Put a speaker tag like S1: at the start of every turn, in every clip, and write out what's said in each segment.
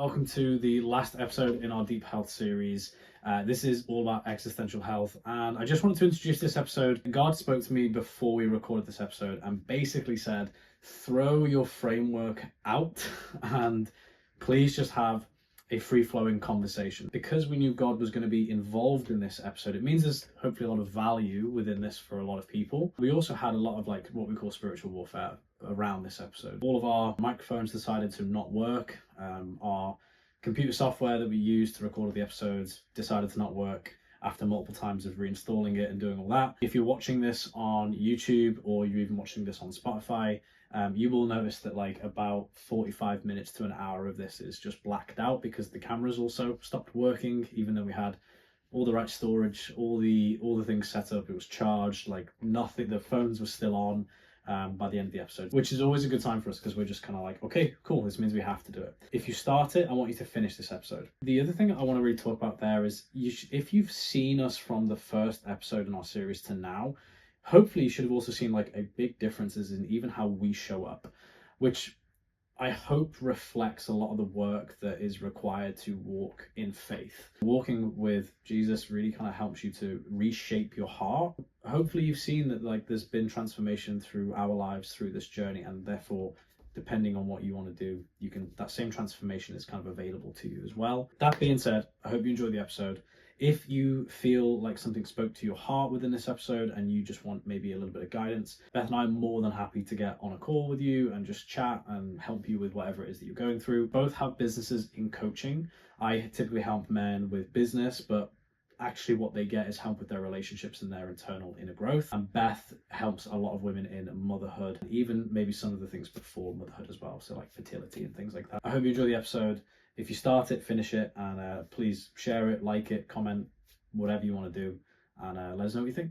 S1: Welcome to the last episode in our Deep Health series. This is all about existential health, and I just wanted to introduce this episode. God spoke to me before we recorded this episode and basically said, throw your framework out and please just have a free-flowing conversation. Because we knew God was going to be involved in this episode, it means there's hopefully a lot of value within this for a lot of people. We also had a lot of what we call spiritual warfare around this episode. All of our microphones decided to not work. Our computer software that we used to record the episodes decided to not work after multiple times of reinstalling it and doing all that. If you're watching this on YouTube or you're even watching this on Spotify, you will notice that about 45 minutes to an hour of this is just blacked out because the cameras also stopped working, even though we had all the right storage, all the things set up. It was charged, nothing. The phones were still on by the end of the episode, which is always a good time for us because we're just kind of okay, cool, this means we have to do it. If you start it, I want you to finish this episode. The other thing I want to really talk about there is if you've seen us from the first episode in our series to now, hopefully you should have also seen a big differences in even how we show up, which I hope reflects a lot of the work that is required to walk in faith. Walking with Jesus really kind of helps you to reshape your heart. Hopefully you've seen that there's been transformation through our lives through this journey, and therefore depending on what you want to do, that same transformation is kind of available to you as well. That being said, I hope you enjoyed the episode. If you feel like something spoke to your heart within this episode and you just want maybe a little bit of guidance, Beth and I are more than happy to get on a call with you and just chat and help you with whatever it is that you're going through. Both have businesses in coaching. I typically help men with business, but actually what they get is help with their relationships and their internal inner growth. And Beth helps a lot of women in motherhood, and even maybe some of the things before motherhood as well, so fertility and things like that. I hope you enjoy the episode. If you start it, finish it, and please share it, like it, comment, whatever you want to do, and let us know what you think.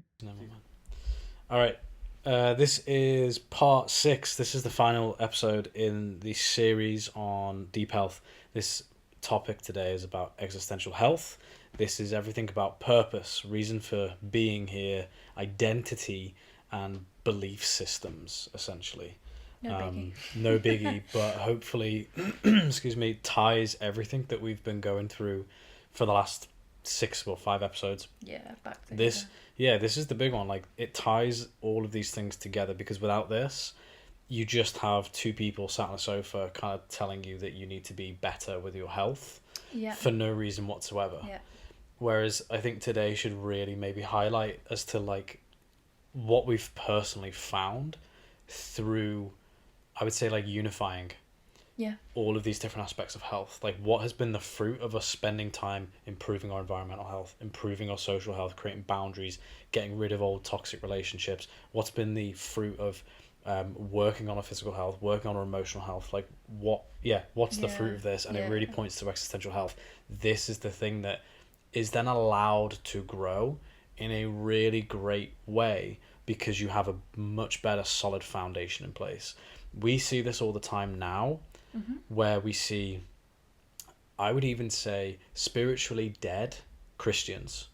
S2: All right, this is part 6. This is the final episode in the series on deep health. This topic today is about existential health. This is everything about purpose, reason for being here, identity, and belief systems, essentially. No biggie, but hopefully, excuse me, ties everything that we've been going through for the last 6 or 5 episodes.
S3: Yeah, back to
S2: this. Yeah, this is the big one. It ties all of these things together, because without this, you just have 2 people sat on a sofa kind of telling you that you need to be better with your health for no reason whatsoever.
S3: Yeah.
S2: Whereas I think today should really maybe highlight as to what we've personally found through, I would say, unifying all of these different aspects of health. What has been the fruit of us spending time improving our environmental health, improving our social health, creating boundaries, getting rid of old toxic relationships? What's been the fruit of working on our physical health, working on our emotional health? What's the fruit of this? And it really points to existential health. This is the thing that is then allowed to grow in a really great way, because you have a much better solid foundation in place. We see this all the time now, where we see, I would even say, spiritually dead Christians.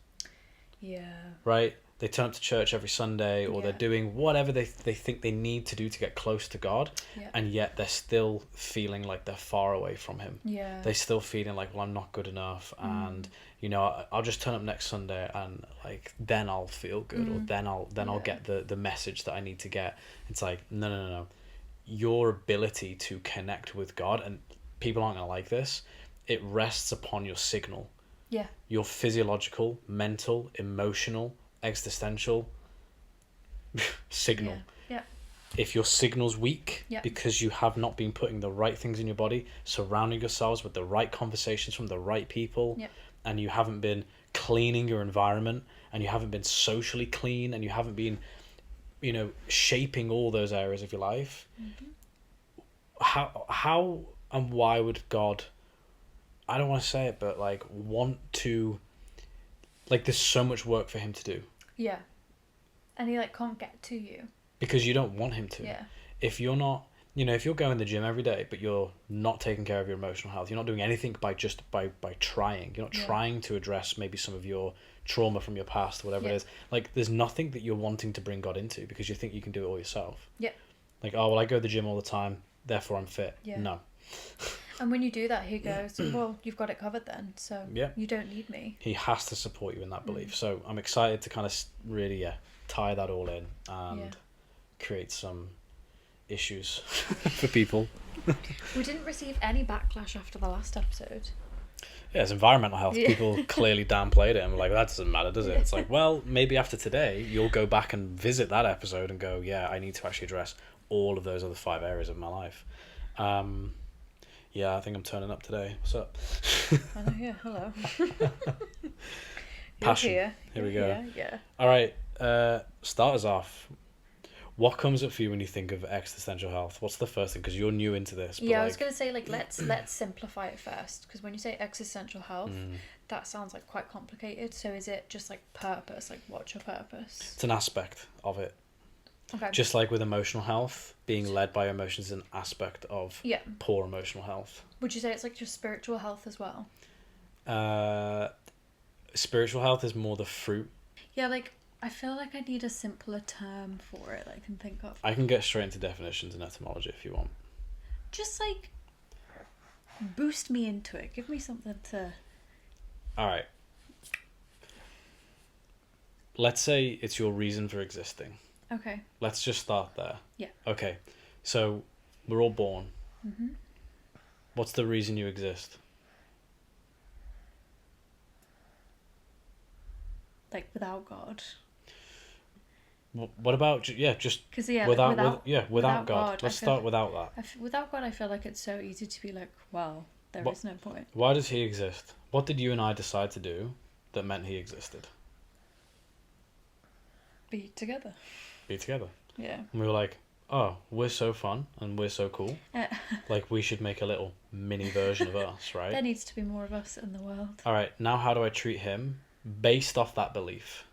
S3: Yeah.
S2: Right? They turn up to church every Sunday, or they're doing whatever they think they need to do to get close to God, and yet they're still feeling like they're far away from Him.
S3: Yeah.
S2: They're still feeling like, well, I'm not good enough, and I'll just turn up next Sunday, and then I'll feel good, or then I'll get the message that I need to get. It's no. Your ability to connect with God, and people aren't gonna like this, it rests upon your signal.
S3: Yeah.
S2: Your physiological, mental, emotional, existential signal.
S3: Yeah.
S2: If your signal's weak, because you have not been putting the right things in your body, surrounding yourselves with the right conversations from the right people, and you haven't been cleaning your environment, and you haven't been socially clean, and you haven't been shaping all those areas of your life, how and why would God, I don't want to say it, but want to, there's so much work for Him to do.
S3: Yeah. And He can't get to you.
S2: Because you don't want Him to.
S3: Yeah.
S2: If you're not, if you're going to the gym every day, but you're not taking care of your emotional health, you're not doing anything by trying. You're not trying to address maybe some of your trauma from your past, or whatever it is. There's nothing that you're wanting to bring God into, because you think you can do it all yourself.
S3: Yeah.
S2: Oh, well, I go to the gym all the time, therefore I'm fit.
S3: Yeah.
S2: No.
S3: And when you do that, he goes, well, you've got it covered then, so
S2: Yeah.
S3: you don't need me.
S2: He has to support you in that belief. So I'm excited to kind of really tie that all in and create some issues for people.
S3: We didn't receive any backlash after the last episode.
S2: Yeah, it's environmental health.
S3: Yeah.
S2: People clearly downplayed it and were like, that doesn't matter, does it? It's like, well, maybe after today, you'll go back and visit that episode and go, yeah, I need to actually address all of those other 5 areas of my life. Yeah, I think I'm turning up today. What's up?
S3: Oh, yeah, hello.
S2: Passion.
S3: You're
S2: Here we go.
S3: Here, yeah.
S2: All right, start us off. What comes up for you when you think of existential health? What's the first thing? Because you're new into this.
S3: Yeah, I was going to say, like, let's simplify it first. Because when you say existential health, that sounds, like, quite complicated. So is it just, like, purpose? Like, what's your purpose?
S2: It's an aspect of it.
S3: Okay.
S2: Just like with emotional health, being led by emotions is an aspect of poor emotional health.
S3: Would you say it's, like, just spiritual health as well?
S2: Spiritual health is more the fruit.
S3: Yeah, like, I feel like I need a simpler term for it that I can think of.
S2: I can get straight into definitions and etymology if you want.
S3: Just, like, boost me into it. Give me something to...
S2: Alright. Let's say it's your reason for existing.
S3: Okay.
S2: Let's just start there.
S3: Yeah.
S2: Okay. So, we're all born.
S3: Mm-hmm.
S2: What's the reason you exist?
S3: Like, without God.
S2: What about just
S3: without
S2: without God.
S3: God,
S2: Let's start without that.
S3: Without God, I feel like it's so easy to be like, well, there is no point.
S2: Why does he exist? What did you and I decide to do that meant he existed?
S3: Be together.
S2: Be together.
S3: Yeah.
S2: And we were like, oh, we're so fun and we're so cool. Like, we should make a little mini version of us, right?
S3: There needs to be more of us in the world.
S2: All right, now how do I treat him based off that belief?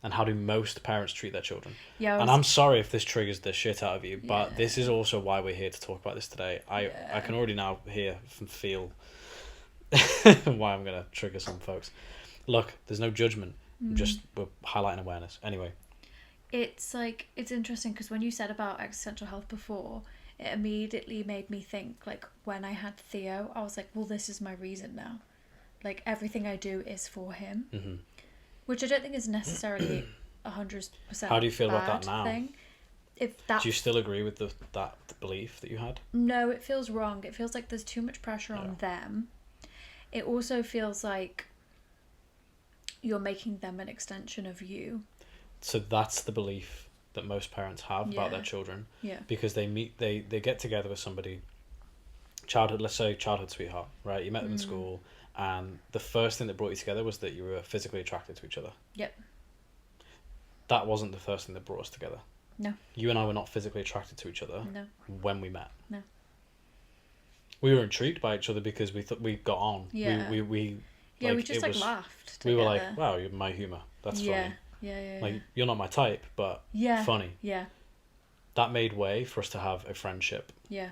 S2: And how do most parents treat their children? Yeah, and I'm sorry if this triggers the shit out of you, but this is also why we're here to talk about this today. I can already now hear and feel why I'm going to trigger some folks. Look, there's no judgment. Just we're highlighting awareness. Anyway.
S3: It's like, it's interesting because when you said about existential health before, it immediately made me think, like, when I had Theo, I was like, well, this is my reason now. Like, everything I do is for him. Mm-hmm. Which I don't think is necessarily 100%.
S2: How do you feel about that now?
S3: Thing. Do
S2: you still agree with that belief that you had?
S3: No, it feels wrong. It feels like there's too much pressure on them. It also feels like you're making them an extension of you. So
S2: that's the belief that most parents have about their children. Yeah. Because they get together with somebody, let's say childhood sweetheart, right? You met them in school. And the first thing that brought you together was that you were physically attracted to each other. Yep. That wasn't the first thing that brought us together. No. You and I were not physically attracted to each other when we met. No. We were intrigued by each other because we thought we got on. Yeah. We just laughed together. We were like, wow, you're my humour. That's funny. Yeah. Like, you're not my type, but funny. Yeah. That made way for us to have a friendship. Yeah.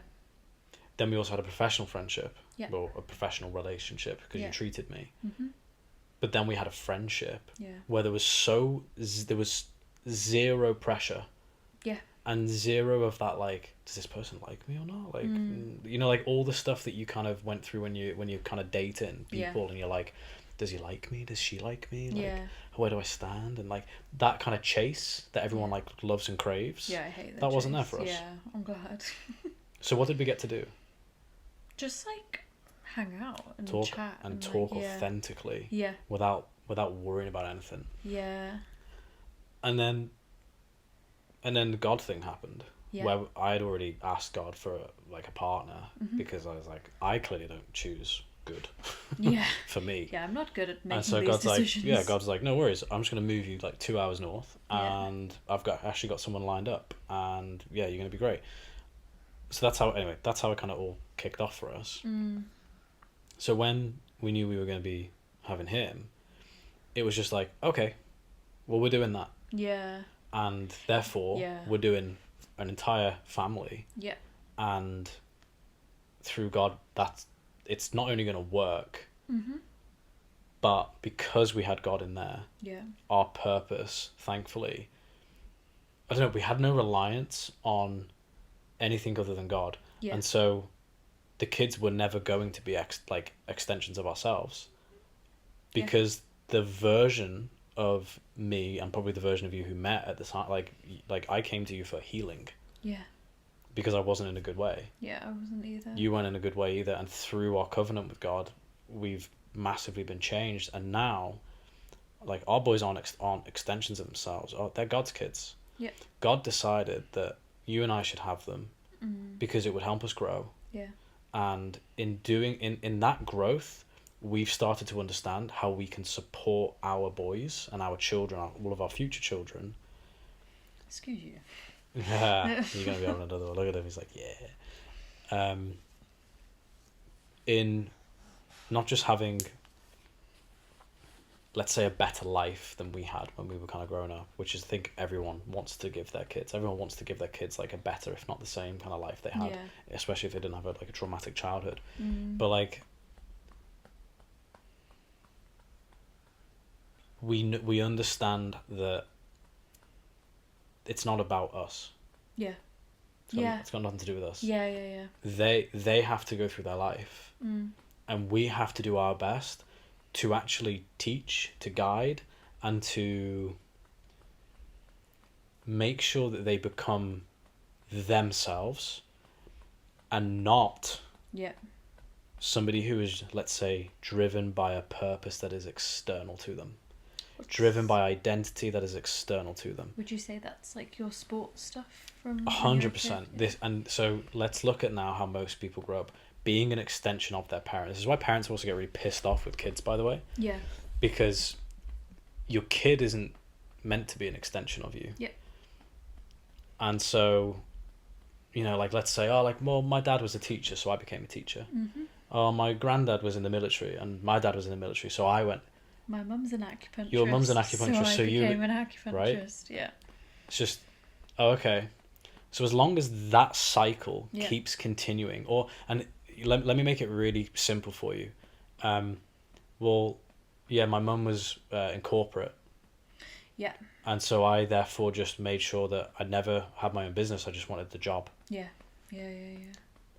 S2: Then we also had a professional friendship. Yeah. Well, a professional relationship because you treated me. Mm-hmm. But then we had a friendship where there was zero pressure. Yeah. And zero of that, like, does this person like me or not? Like, you know, like all the stuff that you kind of went through when you're kind of dating people and you're like, does he like me? Does she like me? Like, where do I stand? And like that kind of chase that everyone like loves and craves. Yeah, I hate that. That wasn't there for us.
S3: Yeah, I'm glad.
S2: So what did we get to do?
S3: Just like hang out and
S2: talk
S3: chat
S2: and talk authentically.
S3: Yeah.
S2: Without worrying about anything.
S3: Yeah.
S2: And then the God thing happened. Yeah. Where I had already asked God for like a partner because I was like, I clearly don't choose good. Yeah. For me.
S3: Yeah, I'm not good at making
S2: and so
S3: these
S2: God's
S3: decisions.
S2: Like, God's like, no worries, I'm just gonna move you like 2 hours north and I've actually got someone lined up and you're gonna be great. So that's how it kind of all kicked off for us. So when we knew we were going to be having him, it was just like, okay, well, we're doing that. Yeah. And therefore, we're doing an entire family. Yeah. And through God, it's not only going to work, but because we had God in there, our purpose, thankfully, I don't know, we had no reliance on anything other than God. Yeah. And so the kids were never going to be extensions of ourselves, because the version of me and probably the version of you who met at the time, like I came to you for healing.
S3: Yeah.
S2: Because I wasn't in a good way.
S3: Yeah, I wasn't either.
S2: You weren't in a good way either, and through our covenant with God, we've massively been changed, and now, like, our boys aren't extensions of themselves. They're God's kids.
S3: Yeah.
S2: God decided that you and I should have them because it would help us grow.
S3: Yeah.
S2: And in that growth, we've started to understand how we can support our boys and our children, all of our future children.
S3: Excuse you.
S2: Yeah, you're gonna be having another one. Look at him. He's like, yeah. In not just having, let's say, a better life than we had when we were kind of growing up, which is, I think everyone wants to give their kids. Everyone wants to give their kids like a better, if not the same kind of life they had, especially if they didn't have a traumatic childhood. But like, we understand that it's not about us.
S3: Yeah.
S2: It's got nothing to do with us.
S3: Yeah.
S2: They have to go through their life, and we have to do our best to actually teach, to guide, and to make sure that they become themselves and not somebody who is, let's say, driven by a purpose that is external to them. Driven by identity that is external to them.
S3: Would you say that's like your sports stuff from
S2: 100%. And so let's look at now how most people grow up being an extension of their parents. This is why parents also get really pissed off with kids, by the way.
S3: Yeah.
S2: Because your kid isn't meant to be an extension of you.
S3: Yeah.
S2: And so, like, let's say, well, my dad was a teacher, so I became a teacher.
S3: Mm-hmm.
S2: Oh, my granddad was in the military, and my dad was in the military, so I went.
S3: My mum's an acupuncturist.
S2: Your mum's an acupuncturist,
S3: so I became an acupuncturist. Right? Yeah.
S2: It's just, okay. So as long as that cycle keeps continuing, let me make it really simple for you. Well, yeah, my mum was in corporate.
S3: Yeah.
S2: And so I therefore just made sure that I never had my own business. I just wanted the job.
S3: Yeah.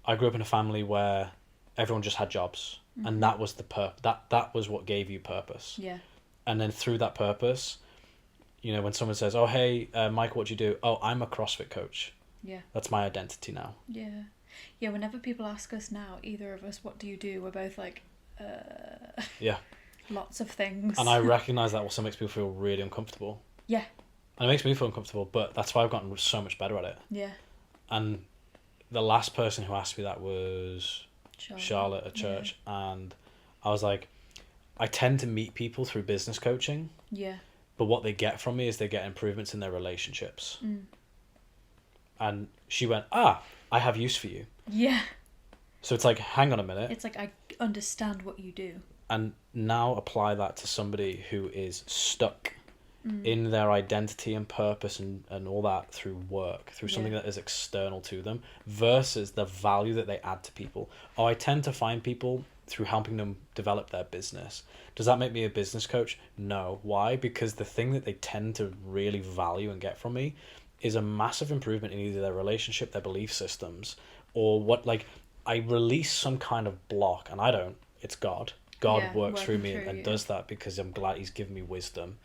S2: I grew up in a family where everyone just had jobs, and that was that was what gave you purpose.
S3: Yeah.
S2: And then through that purpose, when someone says, "Oh, hey, Michael, what do you do?" "Oh, I'm a CrossFit coach."
S3: Yeah.
S2: That's my identity now.
S3: Yeah. Yeah, whenever people ask us now, either of us, what do you do? We're both like,
S2: yeah.
S3: Lots of things.
S2: And I recognise that also makes people feel really uncomfortable.
S3: Yeah.
S2: And it makes me feel uncomfortable, but that's why I've gotten so much better at it.
S3: Yeah.
S2: And the last person who asked me that was Charlotte at church. Yeah. And I was like, I tend to meet people through business coaching.
S3: Yeah.
S2: But what they get from me is they get improvements in their relationships. And she went, I have use for you.
S3: Yeah.
S2: So it's like, hang on a minute.
S3: It's like, I understand what you do.
S2: And now apply that to somebody who is stuck in their identity and purpose and all that through work, through something that is external to them, versus the value that they add to people. I tend to find people through helping them develop their business. Does that make me a business coach? No. Why? Because the thing that they tend to really value and get from me is a massive improvement in either their relationship, their belief systems, or what, like, I release some kind of block, and I don't. It's God. God works through me and does that because I'm glad he's given me wisdom.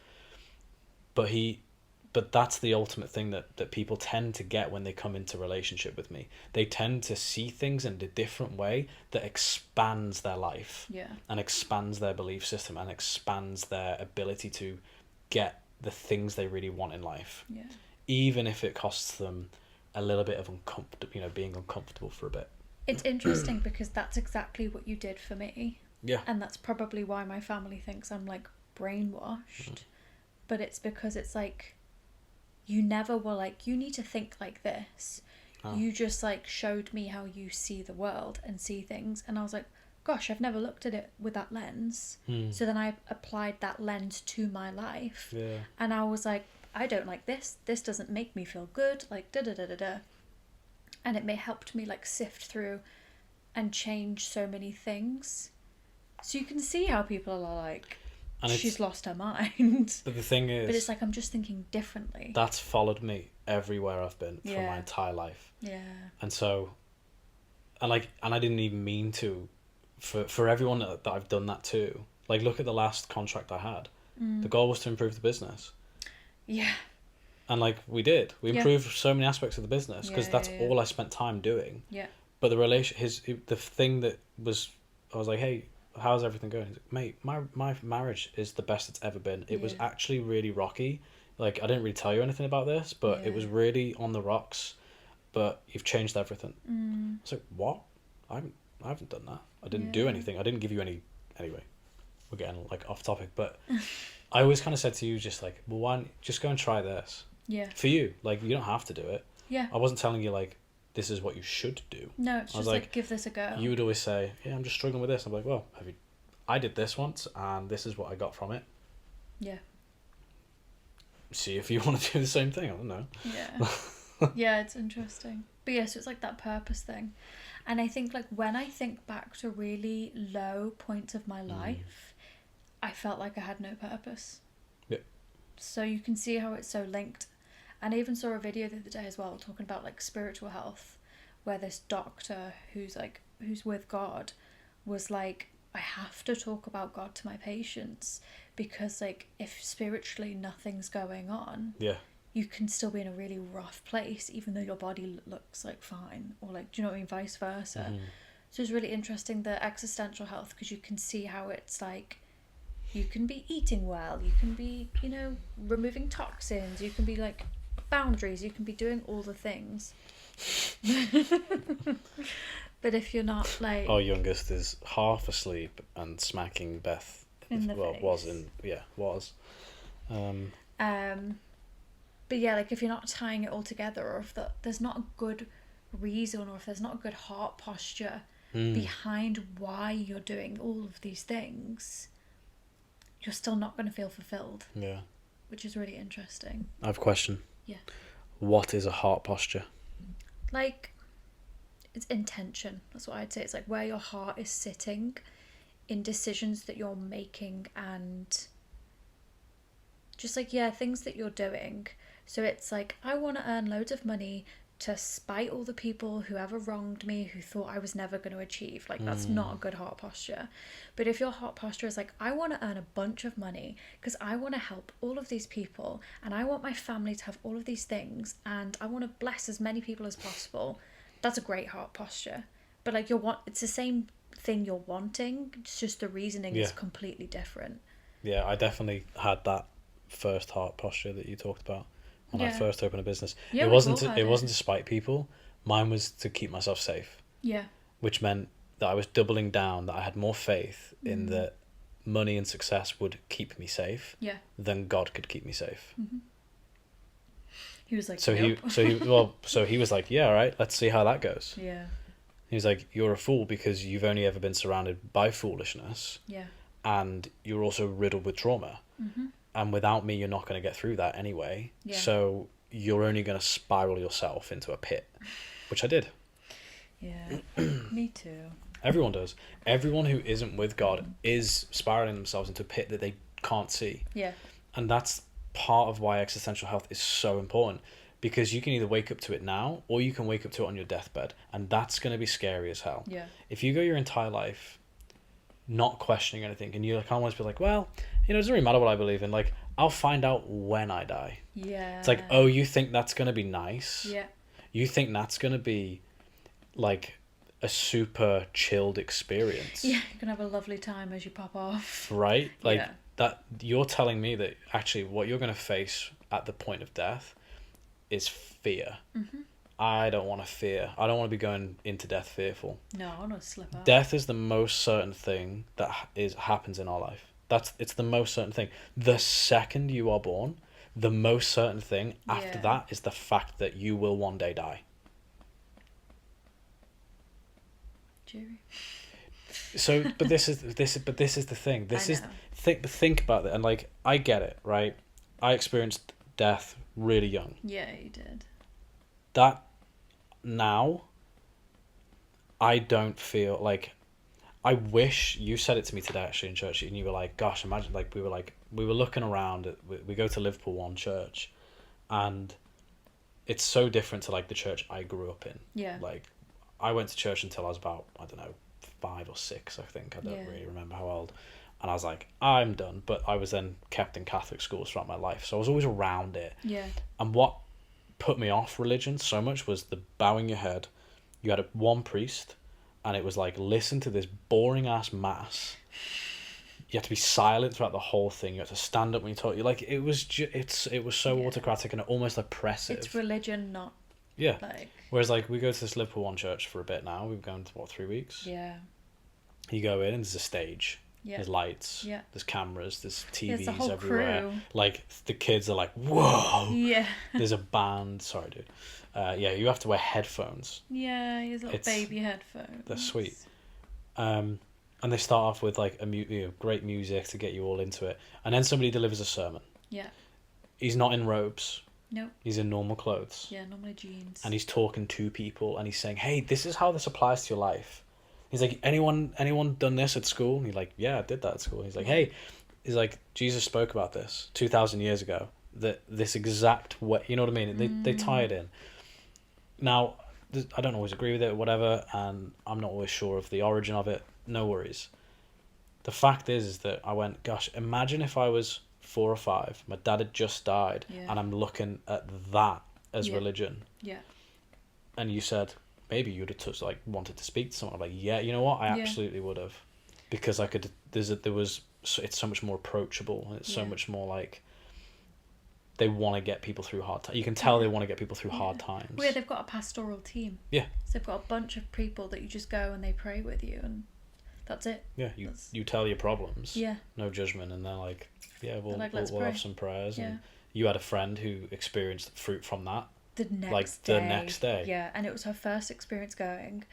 S2: But that's the ultimate thing that people tend to get when they come into relationship with me. They tend to see things in a different way that expands their life.
S3: Yeah. And
S2: expands their belief system and expands their ability to get the things they really want in life.
S3: Yeah.
S2: Even if it costs them a little bit of being uncomfortable for a bit.
S3: It's interesting because that's exactly what you did for me.
S2: Yeah.
S3: And that's probably why my family thinks I'm like brainwashed. But it's because it's like, you never were like, you need to think like this. You just like showed me how you see the world and see things. And I was like, gosh, I've never looked at it with that lens. So then I applied that lens to my life.
S2: Yeah.
S3: And I was like, I don't like this. This doesn't make me feel good. Like, da-da-da-da-da. And it helped me like sift through and change so many things. So you can see how people are like, she's lost her mind.
S2: But the thing is...
S3: But it's like, I'm just thinking differently.
S2: That's followed me everywhere I've been for my entire life.
S3: Yeah.
S2: And so and I didn't even mean to, for everyone that I've done that to. Like, look at the last contract I had. The goal was to improve the business.
S3: Yeah.
S2: And like we did, we improved so many aspects of the business because that's all I spent time doing.
S3: Yeah.
S2: But the thing that was, I was like, hey, how's everything going? He's like, mate, my marriage is the best it's ever been. It was actually really rocky. Like, I didn't really tell you anything about this, but it was really on the rocks. But you've changed everything. I was like, what? I haven't done that. I didn't do anything. I didn't give you any. Anyway, we're getting like off topic, but I always kind of said to you, just like, well, why don't just go and try this?
S3: Yeah.
S2: For you, like, you don't have to do it.
S3: Yeah.
S2: I wasn't telling you like this is what you should do.
S3: No, it's just like give this a go.
S2: You would always say, yeah, I'm just struggling with this. I'm like, well, I did this once, and this is what I got from it.
S3: Yeah.
S2: See if you want to do the same thing. I don't know.
S3: Yeah. Yeah, it's interesting. But yeah, so it's like that purpose thing. And I think like when I think back to really low points of my life, I felt like I had no purpose.
S2: Yep.
S3: So you can see how it's so linked. And I even saw a video the other day as well talking about like spiritual health, where this doctor who's with God was like, I have to talk about God to my patients because like if spiritually nothing's going on, you can still be in a really rough place even though your body looks like fine, or like, do you know what I mean, vice versa. So it's really interesting, the existential health, because you can see how it's like you can be eating well, you can be, you know, removing toxins, you can be like boundaries, you can be doing all the things. But if you're not like,
S2: our youngest is half asleep and smacking Beth
S3: in the face.
S2: was.
S3: But yeah, like if you're not tying it all together, or if there's not a good reason, or if there's not a good heart posture behind why you're doing all of these things, you're still not going to feel fulfilled.
S2: Yeah.
S3: Which is really interesting.
S2: I have a question.
S3: Yeah.
S2: What is a heart posture?
S3: Like, it's intention. That's what I'd say. It's like where your heart is sitting in decisions that you're making, and just like, things that you're doing. So it's like, I want to earn loads of money to spite all the people who ever wronged me, who thought I was never going to achieve. Like, that's not a good heart posture. But if your heart posture is like, I want to earn a bunch of money because I want to help all of these people, and I want my family to have all of these things, and I want to bless as many people as possible, that's a great heart posture. But like, it's the same thing you're wanting, it's just the reasoning is completely different.
S2: Yeah, I definitely had that first heart posture that you talked about when I first opened a business. It wasn't to spite people. Mine was to keep myself safe. Yeah. Which meant that I was doubling down, that I had more faith in that money and success would keep me safe than God could keep me safe.
S3: He was like,
S2: so
S3: nope.
S2: he was like, yeah, all right, let's see how that goes.
S3: Yeah.
S2: He was like, you're a fool because you've only ever been surrounded by foolishness.
S3: Yeah.
S2: And you're also riddled with trauma. And without me, you're not going to get through that anyway. Yeah. So you're only going to spiral yourself into a pit, which I did.
S3: Yeah, me too.
S2: Everyone does. Everyone who isn't with God is spiraling themselves into a pit that they can't see. Yeah. And that's part of why existential health is so important, because you can either wake up to it now or you can wake up to it on your deathbed, and that's going to be scary as hell. Yeah. If you go your entire life not questioning anything, and you can't always be like, well, you know, it doesn't really matter what I believe in, like, I'll find out when I die. Yeah. It's like, oh, you think that's going to be nice? Yeah. You think that's going to be like a super chilled experience?
S3: Yeah, you're going to have a lovely time as you pop off.
S2: Right? Like, that you're telling me that actually what you're going to face at the point of death is fear. I don't want to fear. I don't want to be going into death fearful.
S3: No, I want to slip out.
S2: Death is the most certain thing that happens in our life. It's the most certain thing. The second you are born, the most certain thing after that is the fact that you will one day die.
S3: Jerry.
S2: So, but this is the thing. Think about it, and like, I get it, right? I experienced death really young.
S3: Yeah, you did.
S2: That now, I don't feel like. I wish you said it to me today actually in church, and you were like, "Gosh, imagine we were looking around. We go to Liverpool One Church, and it's so different to like the church I grew up in. Yeah, like I went to church until I was about, I don't know, 5 or 6, I think. I don't really remember how old. And I was like, I'm done. But I was then kept in Catholic schools throughout my life, so I was always around it.
S3: Yeah.
S2: And what put me off religion so much was the bowing your head. You had one priest, and it was like, listen to this boring ass mass. You had to be silent throughout the whole thing. You had to stand up when you talk. Like, it was it was so autocratic and almost oppressive.
S3: It's religion, not like.
S2: Whereas like we go to this Liverpool One church for a bit now. We've gone to 3 weeks.
S3: Yeah.
S2: You go in and there's a stage.
S3: Yeah.
S2: There's lights.
S3: Yeah.
S2: There's cameras. There's TVs
S3: There's a whole
S2: everywhere.
S3: crew.
S2: Like the kids are like, whoa.
S3: Yeah.
S2: There's a band. Sorry, dude. Yeah, you have to wear headphones.
S3: Yeah, his little baby headphones.
S2: They're sweet. And they start off with like great music to get you all into it, and then somebody delivers a sermon.
S3: Yeah.
S2: He's not in robes.
S3: No.
S2: He's in normal clothes.
S3: Yeah, normally jeans.
S2: And he's talking to people, and he's saying, "Hey, this is how this applies to your life." He's like, "Anyone done this at school?" And he's like, "Yeah, I did that at school." He's like, "Hey," he's like, "Jesus spoke about this 2,000 years ago. That this exact way, you know what I mean? They tie it in. Now, I don't always agree with it or whatever, and I'm not always sure of the origin of it. No worries. The fact is that I went, gosh, imagine if I was 4 or 5, my dad had just died, and I'm looking at that as religion.
S3: Yeah.
S2: And you said, maybe you'd have just like wanted to speak to someone. I'm like, yeah, you know what? I absolutely would have, because I could. It's so much more approachable. It's so much more like they want to get people through hard times. You can tell they want to get people through hard times.
S3: Well, yeah, they've got a pastoral team.
S2: Yeah.
S3: So they've got a bunch of people that you just go and they pray with you, and that's it.
S2: Yeah, you tell your problems.
S3: Yeah.
S2: No judgment, and they're like, yeah, we'll
S3: pray.
S2: have some prayers.
S3: Yeah.
S2: And you had a friend who experienced fruit from that.
S3: The next day. Yeah, and it was her first experience going.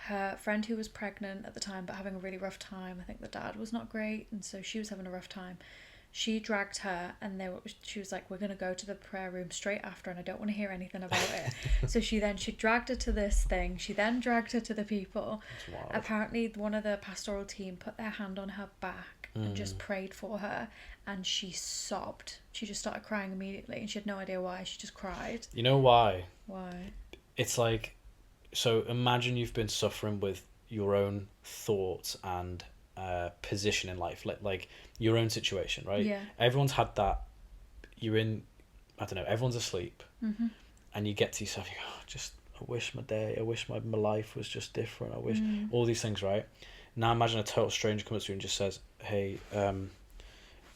S3: Her friend who was pregnant at the time but having a really rough time, I think the dad was not great, and so she was having a rough time. She dragged her, and she was like, we're going to go to the prayer room straight after, and I don't want to hear anything about it. So she dragged her to this thing. She then dragged her to the people. Apparently one of the pastoral team put their hand on her back and just prayed for her, and she sobbed. She just started crying immediately, and she had no idea why. She just cried.
S2: You know why?
S3: Why?
S2: It's like, so imagine you've been suffering with your own thoughts and position in life, like your own situation, right?
S3: Yeah.
S2: Everyone's had that. You're in, I don't know, everyone's asleep, and you get to yourself, you go, I wish my life was just different. I wish all these things, right? Now imagine a total stranger comes up to you and just says, hey,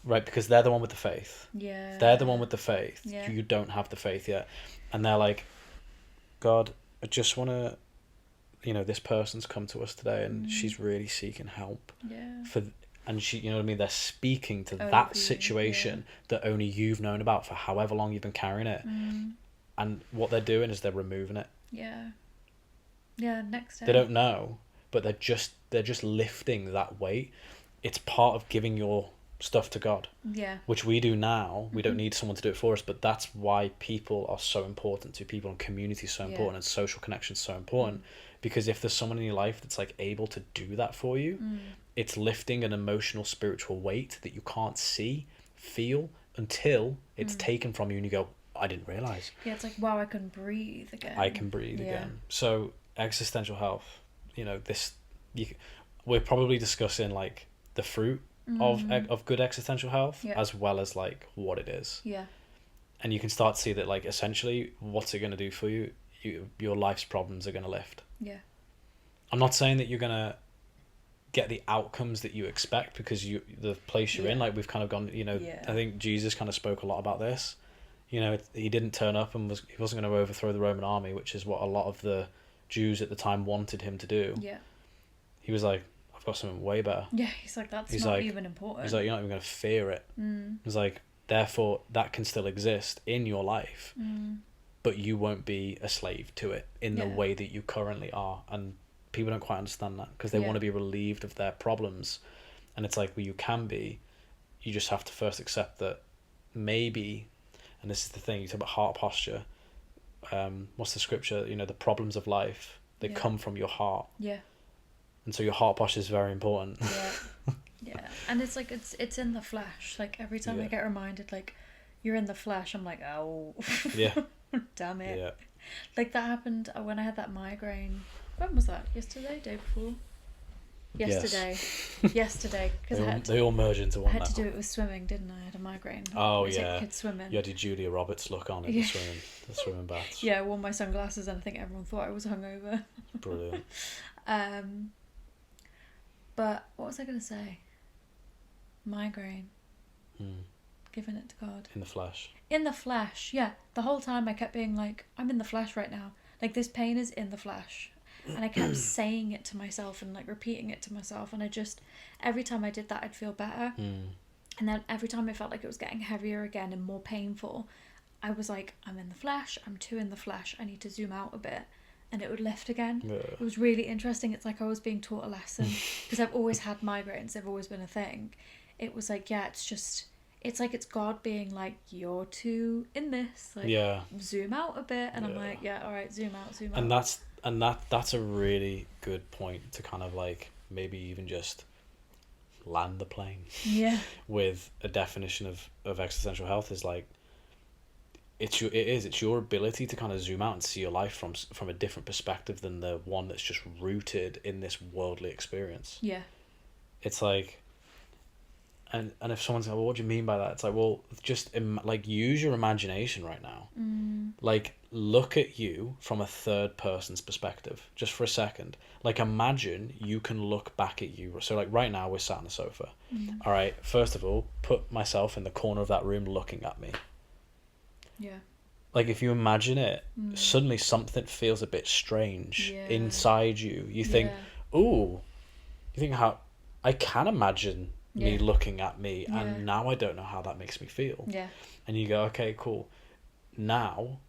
S2: right, because they're the one with the faith.
S3: Yeah.
S2: They're the one with the faith.
S3: Yeah.
S2: You don't have the faith yet. And they're like, God, I just want to, this person's come to us today and she's really seeking help.
S3: Yeah.
S2: And she, you know what I mean? They're speaking to that situation that only you've known about for however long you've been carrying it. And what they're doing is they're removing it.
S3: Yeah. Yeah, next day.
S2: They don't know, but they're just lifting that weight. It's part of giving your stuff to God.
S3: Yeah.
S2: Which we do now. We don't need someone to do it for us, but that's why people are so important to people, and community is so important, and social connection is so important. Because if there's someone in your life that's like able to do that for you, it's lifting an emotional, spiritual weight that you can't see, feel until it's taken from you and you go, I didn't realise.
S3: Yeah, it's like, wow, I can breathe again.
S2: I can breathe again. So existential health, we're probably discussing like the fruit of good existential health, as well as like what it is.
S3: Yeah.
S2: And you can start to see that like essentially what's it going to do for you? Your life's problems are going to lift.
S3: Yeah.
S2: I'm not saying that you're going to get the outcomes that you expect, because the place you're in, like we've kind of gone, I think Jesus kind of spoke a lot about this. He didn't turn up and he wasn't going to overthrow the Roman army, which is what a lot of the Jews at the time wanted him to do.
S3: Yeah.
S2: He was like, I've got something way better.
S3: Yeah, he's like, that's not even important.
S2: He's like, you're not even going to fear it. He's like, therefore that can still exist in your life, but you won't be a slave to it in the way that you currently are. And people don't quite understand that, because they want to be relieved of their problems. And it's like, well, you can be. You just have to first accept that maybe, and this is the thing, you talk about heart posture. What's the scripture? The problems of life, they come from your heart.
S3: Yeah.
S2: And so your heart posture is very important.
S3: Yeah. Yeah. And it's like, it's in the flesh. Like every time I get reminded, like, you're in the flesh, I'm like, oh.
S2: Yeah.
S3: Damn it.
S2: Yeah.
S3: Like that happened when I had that migraine When was that? Yesterday? Day before? Yesterday.
S2: Yes.
S3: Yesterday. Because
S2: they all merge into one.
S3: I had to do it with swimming, didn't I? I had a migraine.
S2: Oh,
S3: It's
S2: yeah.
S3: like kids swimming.
S2: You had your Julia Roberts look on at
S3: Yeah.
S2: the swimming baths.
S3: Yeah, I wore my sunglasses and I think everyone thought I was hungover.
S2: Brilliant.
S3: But what was I going to say? Migraine.
S2: Mm.
S3: Giving it to God.
S2: In the flesh.
S3: In the flesh, yeah. The whole time I kept being like, I'm in the flesh right now. Like, this pain is in the flesh. And I kept saying it to myself and, like, repeating it to myself. And I just, every time I did that, I'd feel better.
S2: Mm.
S3: And then every time I felt like it was getting heavier again and more painful, I was like, I'm in the flesh. I'm too in the flesh. I need to zoom out a bit. And it would lift again.
S2: Yeah.
S3: It was really interesting. It's like I was being taught a lesson. Because I've always had migraines. They've always been a thing. It was like, yeah, it's just... It's like it's God being like, you're too in this. Like,
S2: yeah.
S3: Zoom out a bit. And I'm
S2: Yeah.
S3: like, yeah, all right, zoom out.
S2: And that's a really good point to kind of like maybe even just land the plane.
S3: Yeah.
S2: With a definition of existential health is like, it's your ability to kind of zoom out and see your life from a different perspective than the one that's just rooted in this worldly experience.
S3: Yeah.
S2: It's like, and if someone's like, well, what do you mean by that? It's like, well, just like use your imagination right now. Like, look at you from a third person's perspective just for a second. Like, imagine you can look back at you. So like right now we're sat on the sofa. All right, first of all, put myself in the corner of that room looking at me.
S3: Yeah.
S2: Like, if you imagine it, suddenly something feels a bit strange inside you. You think, ooh, you think how I can imagine me looking at me, and now I don't know how that makes me feel.
S3: Yeah.
S2: And you go, okay, cool. Now,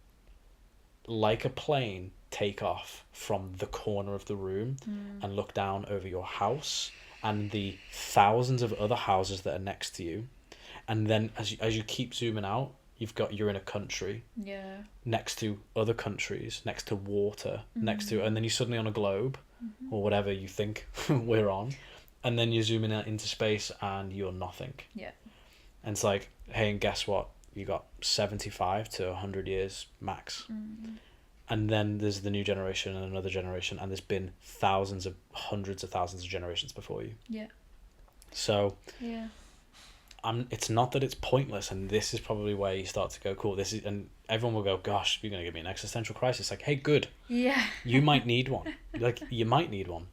S2: like a plane, take off from the corner of the room and look down over your house and the thousands of other houses that are next to you. And then as you keep zooming out, you're in a country next to other countries, next to water, next to, and then you're suddenly on a globe or whatever you think we're on. And then you're zooming out into space and you're nothing. Yeah. And it's like, hey, and guess what? You got 75 to 100 years max. And then there's the new generation and another generation, and there's been hundreds of thousands of generations before you. Yeah. So it's not that it's pointless, and this is probably where you start to go, cool, this is, and everyone will go, gosh, you're going to give me an existential crisis. Like, hey, good. Yeah. You might need one. Like, you might need one.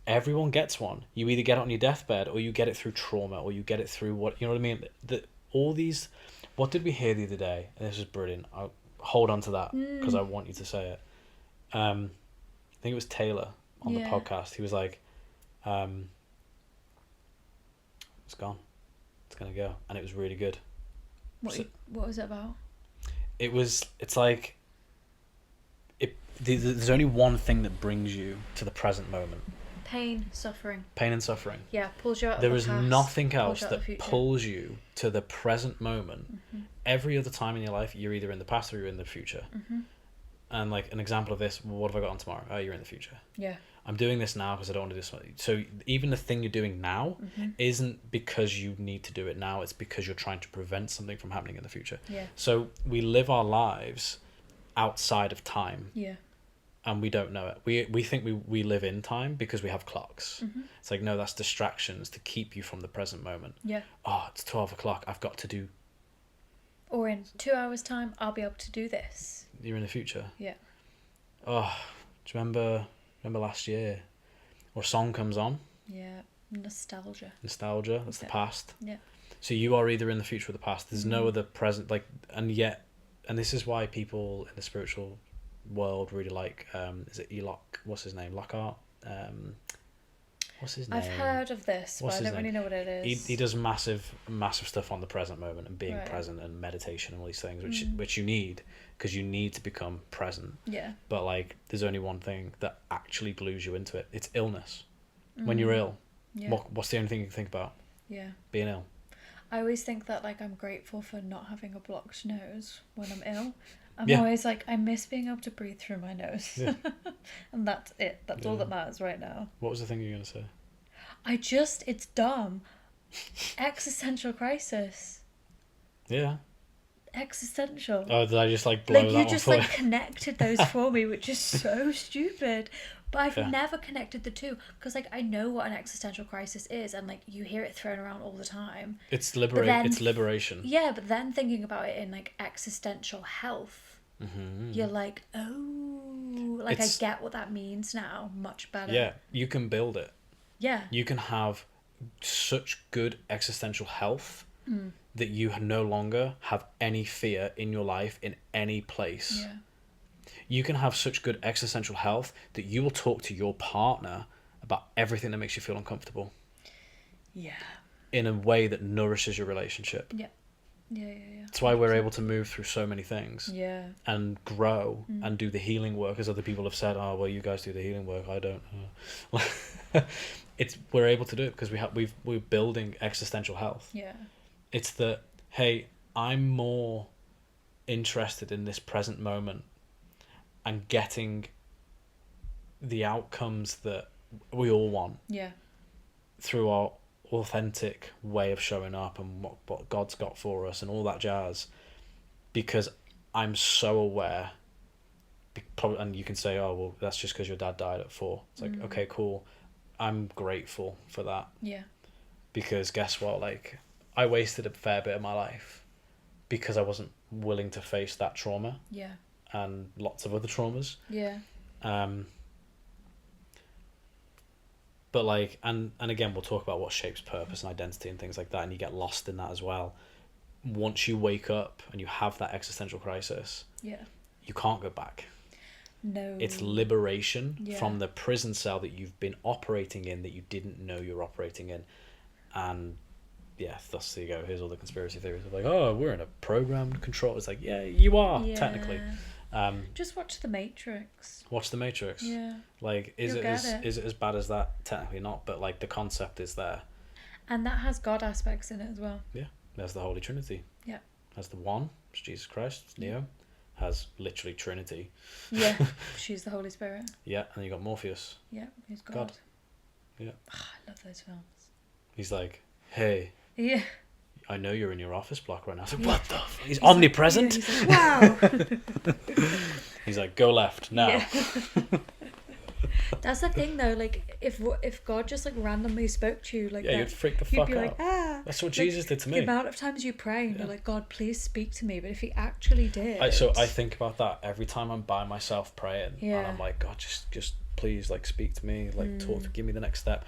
S2: Everyone gets one. You either get it on your deathbed, or you get it through trauma, or you get it through what, you know what I mean? All these, what did we hear the other day? And this is brilliant. I'll hold on to that because I want you to say it. I think it was Taylor on the podcast. He was like, it's gone. It's going to go. And it was really good.
S3: What was it about?
S2: It's like, there's only one thing that brings you to the present moment.
S3: Pain, suffering.
S2: Pain and suffering.
S3: Yeah, pulls you out of
S2: the
S3: past.
S2: There is nothing else that pulls you to the present moment. Every other time in your life, you're either in the past or you're in the future. And like an example of this, what have I got on tomorrow? Oh, you're in the future. Yeah. I'm doing this now because I don't want to do something. So even the thing you're doing now isn't because you need to do it now. It's because you're trying to prevent something from happening in the future. Yeah. So we live our lives outside of time. Yeah. And we don't know it. We think we live in time because we have clocks. It's like, no, that's distractions to keep you from the present moment. Yeah. Oh, it's 12 o'clock. I've got to do.
S3: Or in 2 hours' time, I'll be able to do this.
S2: You're in the future. Yeah. Oh, do you remember last year? Or a song comes on.
S3: Yeah. Nostalgia.
S2: That's the past. Yeah. So you are either in the future or the past. There's no other present. Like, and this is why people in the spiritual world really like, is it what's his name? Lockhart? What's his name?
S3: I've heard of this, but I don't really know what it is.
S2: He does massive stuff on the present moment and being present and meditation and all these things, which you need, because you need to become present. Yeah. But like, there's only one thing that actually glues you into it. It's illness. When you're ill, what's the only thing you can think about? Yeah. Being ill.
S3: I always think that like I'm grateful for not having a blocked nose when I'm ill. I'm always like, I miss being able to breathe through my nose. Yeah. And that's it. That's all that matters right now.
S2: What was the thing you were going to say?
S3: It's dumb. Existential crisis.
S2: Yeah.
S3: Existential.
S2: Oh, did I just like blow that
S3: you just like
S2: you?
S3: connected those for me, which is so stupid. But I've never connected the two, because like I know what an existential crisis is, and like you hear it thrown around all the time.
S2: It's liberation.
S3: Yeah, but then thinking about it in like existential health, you're like, oh, like I get what that means now much better.
S2: Yeah, you can build it.
S3: Yeah.
S2: You can have such good existential health that you no longer have any fear in your life in any place.
S3: Yeah.
S2: You can have such good existential health that you will talk to your partner about everything that makes you feel uncomfortable.
S3: Yeah.
S2: In a way that nourishes your relationship.
S3: Yeah. Yeah.
S2: That's why we're able to move through so many things.
S3: Yeah.
S2: And grow and do the healing work, as other people have said, oh well, you guys do the healing work, I don't. We're able to do it because we're building existential health.
S3: Yeah.
S2: It's that, hey, I'm more interested in this present moment and getting the outcomes that we all want.
S3: Yeah.
S2: Through our authentic way of showing up and what God's got for us and all that jazz, because I'm so aware. And you can say, oh well, that's just because your dad died at 4. It's like, okay, cool, I'm grateful for that.
S3: Yeah.
S2: Because guess what, like I wasted a fair bit of my life because I wasn't willing to face that trauma.
S3: Yeah.
S2: And lots of other traumas.
S3: Yeah.
S2: But like, and again, we'll talk about what shapes purpose and identity and things like that, and you get lost in that as well. Once you wake up and you have that existential crisis, you can't go back.
S3: No.
S2: It's liberation from the prison cell that you've been operating in that you didn't know you're operating in. And yeah, thus there you go. Here's all the conspiracy theories of like, oh, we're in a programmed control. It's like, yeah, you are, technically.
S3: Just watch The Matrix.
S2: Watch The Matrix.
S3: Yeah.
S2: Like, is it as bad as that? Technically not, but like the concept is there.
S3: And that has God aspects in it as well.
S2: Yeah. There's the Holy Trinity.
S3: Yeah.
S2: Has the one, which is Jesus Christ, it's Neo. Has literally Trinity.
S3: Yeah. She's the Holy Spirit.
S2: Yeah, and then you got Morpheus.
S3: Yeah, he's God.
S2: Yeah.
S3: Oh, I love those films.
S2: He's like, hey.
S3: Yeah.
S2: I know you're in your office block right now. I was like, what the f-? He's omnipresent.
S3: Like, he's like, wow.
S2: He's like, go left now.
S3: Yeah. That's the thing though, like if God just like randomly spoke to you like that,
S2: you'd freak the
S3: you'd
S2: fuck
S3: be
S2: out.
S3: like,
S2: That's what Jesus did to me.
S3: The amount of times you pray and you're like, God, please speak to me, but if he actually did,
S2: I think about that every time I'm by myself praying, and I'm like, God, just please like speak to me, like talk, give me the next step.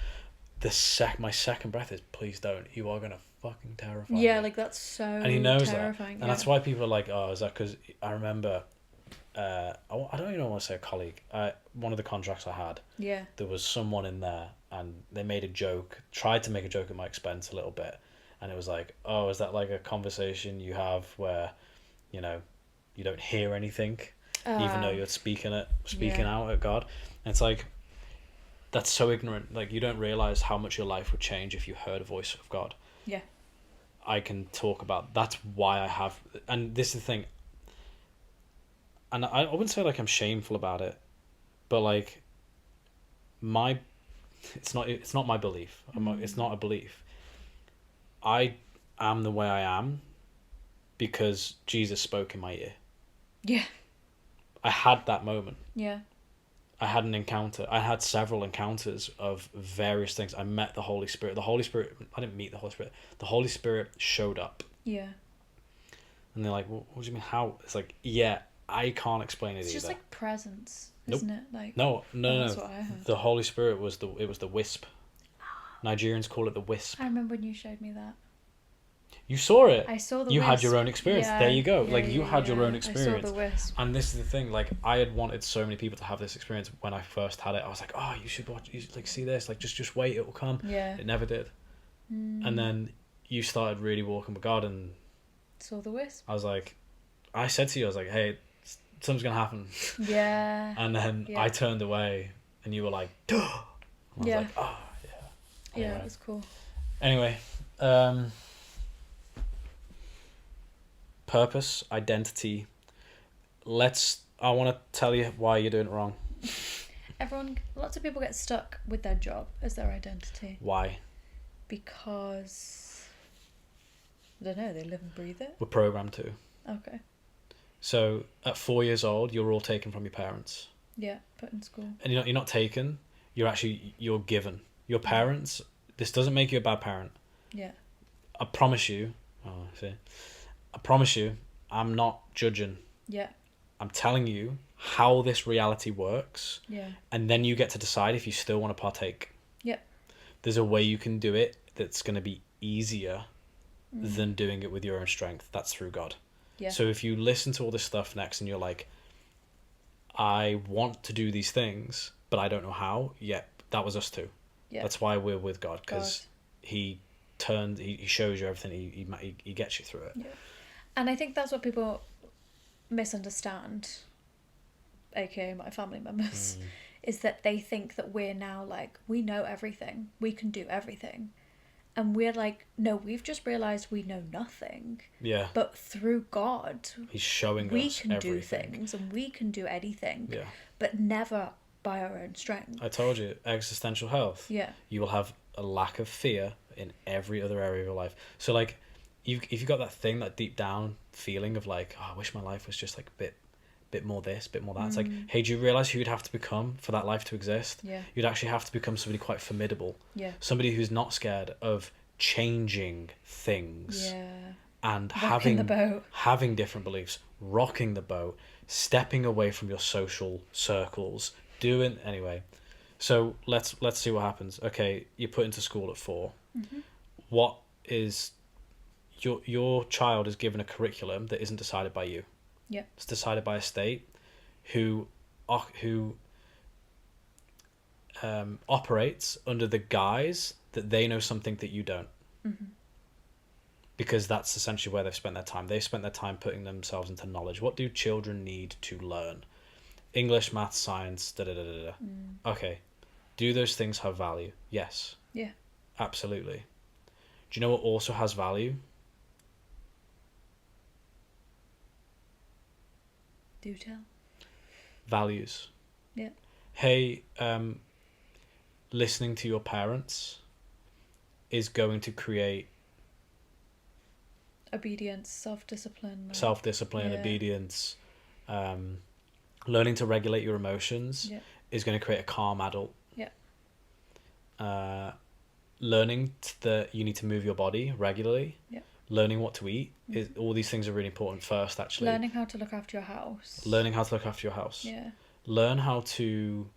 S2: My second breath is, please don't. You are gonna fucking terrify me.
S3: Like that's so.
S2: And he knows
S3: terrifying,
S2: that, and that's why people are like, oh, is that because I remember. I don't even want to say a colleague. One of the contracts I had. Yeah. There was someone in there, and they made a joke, tried to make a joke at my expense a little bit, and it was like, oh, is that like a conversation you have where, you know, you don't hear anything, even though you're speaking out at God, and it's like, that's so ignorant. Like, you don't realize how much your life would change if you heard a voice of God. Yeah. I can talk about, that's why I have, and this is the thing. And I wouldn't say like I'm shameful about it, but like it's not my belief. It's not a belief. I am the way I am because Jesus spoke in my ear. Yeah. I had that moment. Yeah. I had an encounter. I had several encounters of various things. I met the Holy Spirit. The Holy Spirit, I didn't meet the Holy Spirit. The Holy Spirit showed up. Yeah. And they're like, well, what do you mean, how? It's like, yeah, I can't explain it either.
S3: It's just like presence, isn't it? Like
S2: no. That's what I heard. The Holy Spirit was the wisp. Nigerians call it the wisp.
S3: I remember when you showed me that.
S2: You saw it.
S3: I saw the
S2: You
S3: wisp.
S2: had your own experience.
S3: Yeah,
S2: there you go.
S3: yeah,
S2: like you had your own experience.
S3: I saw the wisp.
S2: And this is the thing. Like I had wanted so many people to have this experience when I first had it. I was like, oh, you should watch. You should like see this. Like just wait, it will come. Yeah. It never did. And then you started really walking with God, and
S3: saw the wisp.
S2: I was like, I said to you, I was like, hey, something's gonna happen.
S3: Yeah.
S2: And then I turned away, and you were like, duh. And I was like, oh yeah. Anyway.
S3: Yeah, it was cool.
S2: Anyway, purpose, identity. I want to tell you why you're doing it wrong.
S3: Lots of people get stuck with their job as their identity.
S2: Why?
S3: Because I don't know, they live and breathe it.
S2: We're programmed to.
S3: Okay.
S2: So at 4 years old, you're all taken from your parents.
S3: Yeah, put in school.
S2: And you're not taken. You're given. Your parents. This doesn't make you a bad parent.
S3: Yeah.
S2: I promise you. Oh, see. I promise you. I'm not judging.
S3: Yeah.
S2: I'm telling you how this reality works.
S3: Yeah.
S2: And then you get to decide if you still want to partake.
S3: Yep.
S2: There's a way you can do it that's going to be easier than doing it with your own strength. That's through God.
S3: Yeah.
S2: So if you listen to all this stuff next and you're like, I want to do these things, but I don't know how. Yeah, that was us too.
S3: Yeah.
S2: That's why we're with God, because he shows you everything. He gets you through it.
S3: Yeah. And I think that's what people misunderstand, aka my family members, is that they think that we're now like, we know everything, we can do everything. And we're like, no, we've just realised we know nothing.
S2: Yeah.
S3: But through God,
S2: He's showing
S3: we
S2: us
S3: can
S2: everything.
S3: do things and we can do anything.
S2: Yeah.
S3: But never by our own strength.
S2: I told you, existential health.
S3: Yeah.
S2: You will have a lack of fear in every other area of your life. So like, if you've got that thing, that deep down feeling of like, oh, I wish my life was just like a bit more this, bit more that. It's like, hey, do you realise who you'd have to become for that life to exist?
S3: Yeah.
S2: You'd actually have to become somebody quite formidable.
S3: Yeah.
S2: Somebody who's not scared of changing things.
S3: Yeah.
S2: And
S3: Rocking the boat.
S2: having different beliefs, rocking the boat, stepping away from your social circles, doing anyway. So let's see what happens. Okay, you're put into school at 4.
S3: Mm-hmm.
S2: What is your child is given a curriculum that isn't decided by you.
S3: Yeah.
S2: It's decided by a state who operates under the guise that they know something that you don't.
S3: Mm-hmm.
S2: Because that's essentially where they've spent their time. They've spent their time putting themselves into knowledge. What do children need to learn? English, math, science, da-da-da-da-da. Okay. Do those things have value? Yes.
S3: Yeah.
S2: Absolutely. Do you know what also has value?
S3: Do tell.
S2: Values.
S3: Yeah.
S2: Hey, listening to your parents is going to create
S3: obedience, self-discipline,
S2: yeah. Obedience, learning to regulate your emotions is going to create a calm adult. Learning that you need to move your body regularly, learning what to eat, is all these things are really important first, actually.
S3: Learning how to look after your house.
S2: Yeah. Learn how to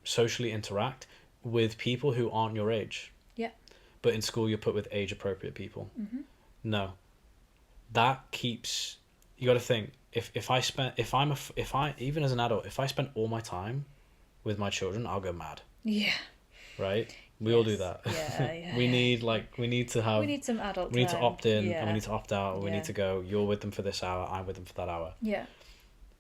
S2: socially interact with people who aren't your age. Yeah. But in school you're put with age appropriate people. Mm-hmm. No. That keeps, you got to think, if I even as an adult, if I spend all my time with my children, I'll go mad. Yeah. Right? We all do that. Yeah. we need some adult time. We need to opt in and we need to opt out. We need to go, you're with them for this hour, I'm with them for that hour. Yeah.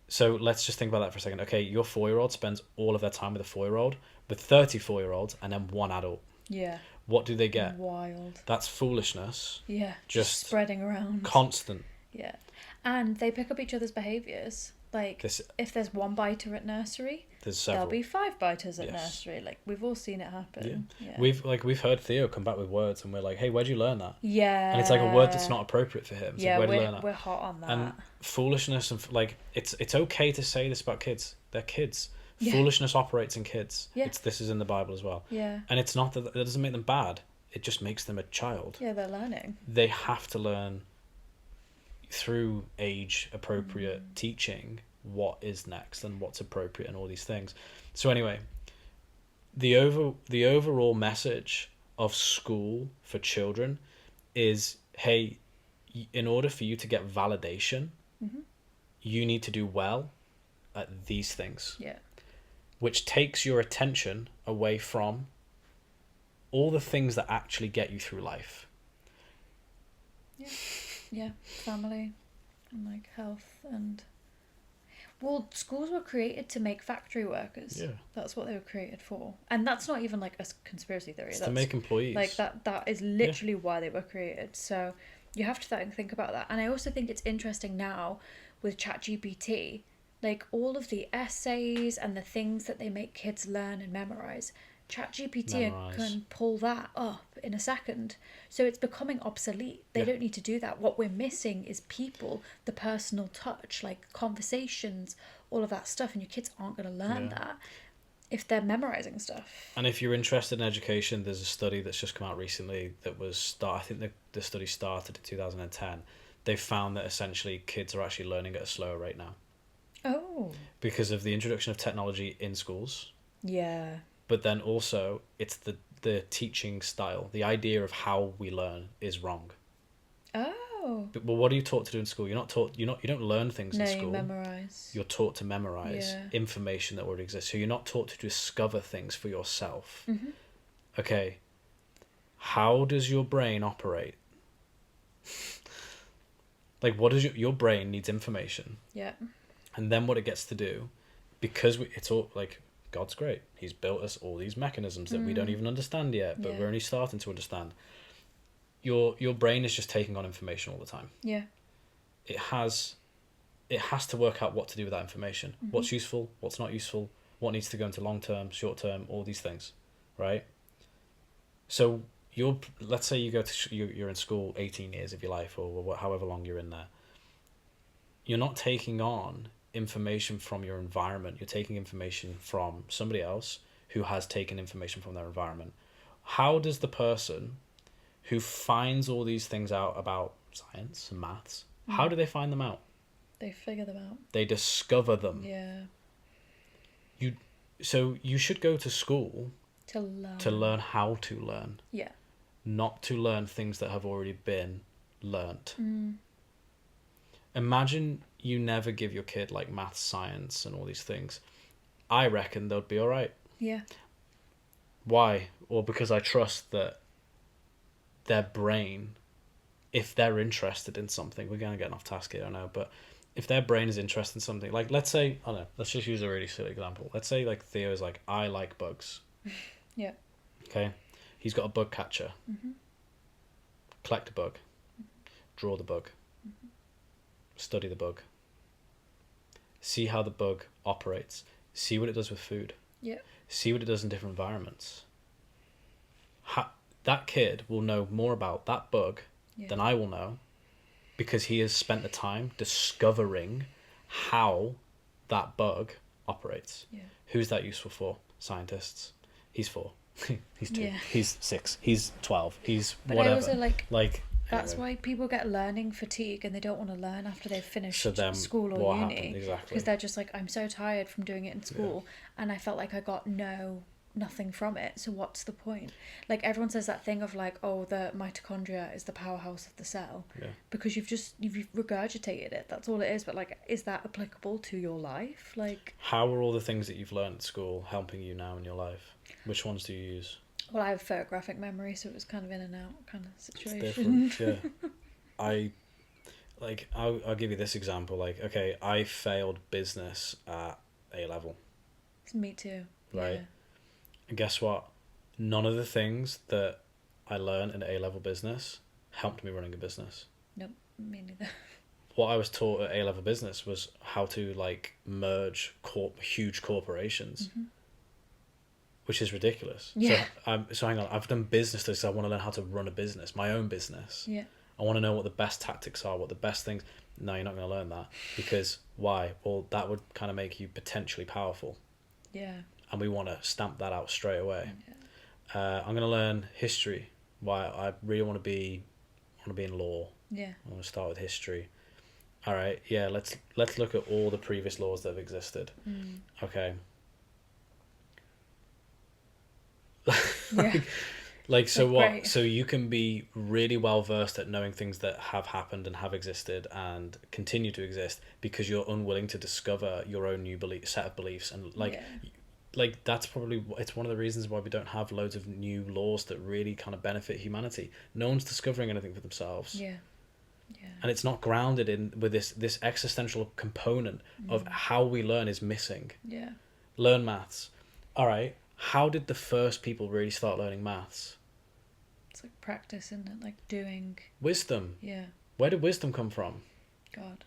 S2: So let's just think about that for a second. Okay, your 4-year-old spends all of their time with a 4-year-old, with 34-year-olds, and then one adult. Yeah. What do they get? Wild. That's foolishness. Yeah. Just
S3: spreading around.
S2: Constant.
S3: Yeah. And they pick up each other's behaviours. Like, if there's one biter at nursery, there'll be 5 biters at nursery. Like, we've all seen it happen. Yeah.
S2: We've heard Theo come back with words, and we're like, hey, where'd you learn that?
S3: Yeah.
S2: And it's like a word that's not appropriate for him. It's
S3: yeah,
S2: like, where'd you learn that?
S3: We're hot on that.
S2: And foolishness, and like, it's okay to say this about kids. They're kids. Yeah. Foolishness operates in kids. Yeah. This is in the Bible as well. Yeah. And it's not that doesn't make them bad. It just makes them a child.
S3: Yeah, they're learning.
S2: They have to learn through age appropriate teaching what is next and what's appropriate and all these things. So anyway, the overall message of school for children is, hey, in order for you to get validation, you need to do well at these things. Yeah. Which takes your attention away from all the things that actually get you through life.
S3: Yeah. Yeah, family and like health and... Well, schools were created to make factory workers. Yeah. That's what they were created for. And that's not even like a conspiracy theory.
S2: It's to make employees.
S3: Like that is literally why they were created. So you have to think about that. And I also think it's interesting now with ChatGPT, like all of the essays and the things that they make kids learn and memorize, ChatGPT
S2: Memorise.
S3: can pull that up in a second. So it's becoming obsolete. They don't need to do that. What we're missing is people, the personal touch, like conversations, all of that stuff. And your kids aren't going to learn that if they're memorizing stuff.
S2: And if you're interested in education, there's a study that's just come out recently that was I think the study started in 2010. They found that essentially kids are actually learning at a slower rate now.
S3: Oh.
S2: Because of the introduction of technology in schools.
S3: Yeah.
S2: But then also it's the teaching style. The idea of how we learn is wrong.
S3: Oh.
S2: But what are you taught to do in school? You don't learn things in school.
S3: No, you memorise.
S2: You're taught to memorise information that already exists. So you're not taught to discover things for yourself.
S3: Mm-hmm.
S2: Okay. How does your brain operate? Like, what does your brain needs information?
S3: Yeah.
S2: And then what it gets to do, because it's all like, God's great. He's built us all these mechanisms that we don't even understand yet, but we're only starting to understand. Your brain is just taking on information all the time.
S3: Yeah.
S2: It has to work out what to do with that information. Mm-hmm. What's useful, what's not useful, what needs to go into long term, short term, all these things, right? So let's say you you're in school 18 years of your life, or however long you're in there. You're not taking on information from your environment. You're taking information from somebody else who has taken information from their environment. How does the person who finds all these things out about science and maths, how do they find them out?
S3: They figure them out.
S2: They discover them.
S3: Yeah.
S2: So you should go to school
S3: to learn
S2: how to learn.
S3: Yeah.
S2: Not to learn things that have already been learnt. Imagine you never give your kid like maths, science and all these things. I reckon they'll be all right.
S3: Yeah.
S2: Why? Or because I trust that their brain, if they're interested in something, we're going to get off task here, I know, but if their brain is interested in something, like let's say, I don't know, let's just use a really silly example. Let's say like Theo's like, I like bugs.
S3: Yeah.
S2: Okay. He's got a bug catcher.
S3: Mm-hmm.
S2: Collect a bug. Draw the bug. Mm-hmm. Study the bug. See how the bug operates. See what it does with food.
S3: Yeah.
S2: See what it does in different environments. That kid will know more about that bug than I will know, because he has spent the time discovering how that bug operates.
S3: Yeah.
S2: Who's that useful for? Scientists. He's 4. He's 2.
S3: Yeah.
S2: He's 6. He's 12. He's
S3: but
S2: whatever.
S3: I also like that's
S2: anyway.
S3: why people get learning fatigue and they don't want to learn after they've finished school or
S2: what
S3: uni.
S2: happened? Exactly.
S3: Because they're just like, I'm so tired from doing it in school and I felt like I got nothing from it, so what's the point? Like everyone says that thing of like, oh, the mitochondria is the powerhouse of the cell, because you've regurgitated it, that's all it is. But like, is that applicable to your life? Like, how
S2: are all the things that you've learned at school helping you now in your life? Which ones do you use?
S3: Well, I have photographic memory, so it was kind of in and out kind of situation.
S2: It's different. I'll give you this example. Like, okay, I failed business at A level.
S3: Me too.
S2: Right.
S3: Yeah.
S2: And guess what? None of the things that I learned in A-level business helped me running a business.
S3: Nope, me neither.
S2: What I was taught at A-level business was how to like merge huge corporations, which is ridiculous.
S3: Yeah.
S2: So hang on, I've done business studies. So I want to learn how to run a business, my own business.
S3: Yeah.
S2: I want to know what the best tactics are, what the best things. No, you're not going to learn that, because why? Well, that would kind of make you potentially powerful.
S3: Yeah.
S2: And we want to stamp that out straight away. Yeah. I'm going to learn history. Why? I really want to be in law.
S3: Yeah.
S2: I want to start with history. All right. Yeah. Let's look at all the previous laws that have existed. Okay. So what? Great. So you can be really well versed at knowing things that have happened and have existed and continue to exist because you're unwilling to discover your own new set of beliefs and like that's probably, it's one of the reasons why we don't have loads of new laws that really kind of benefit humanity. No one's discovering anything for themselves. Yeah. And it's not grounded in with this existential component of how we learn is missing. Yeah. Learn maths. All right. How did the first people really start learning maths?
S3: It's like practice, isn't it? Like doing.
S2: Wisdom.
S3: Yeah.
S2: Where did wisdom come from?
S3: God.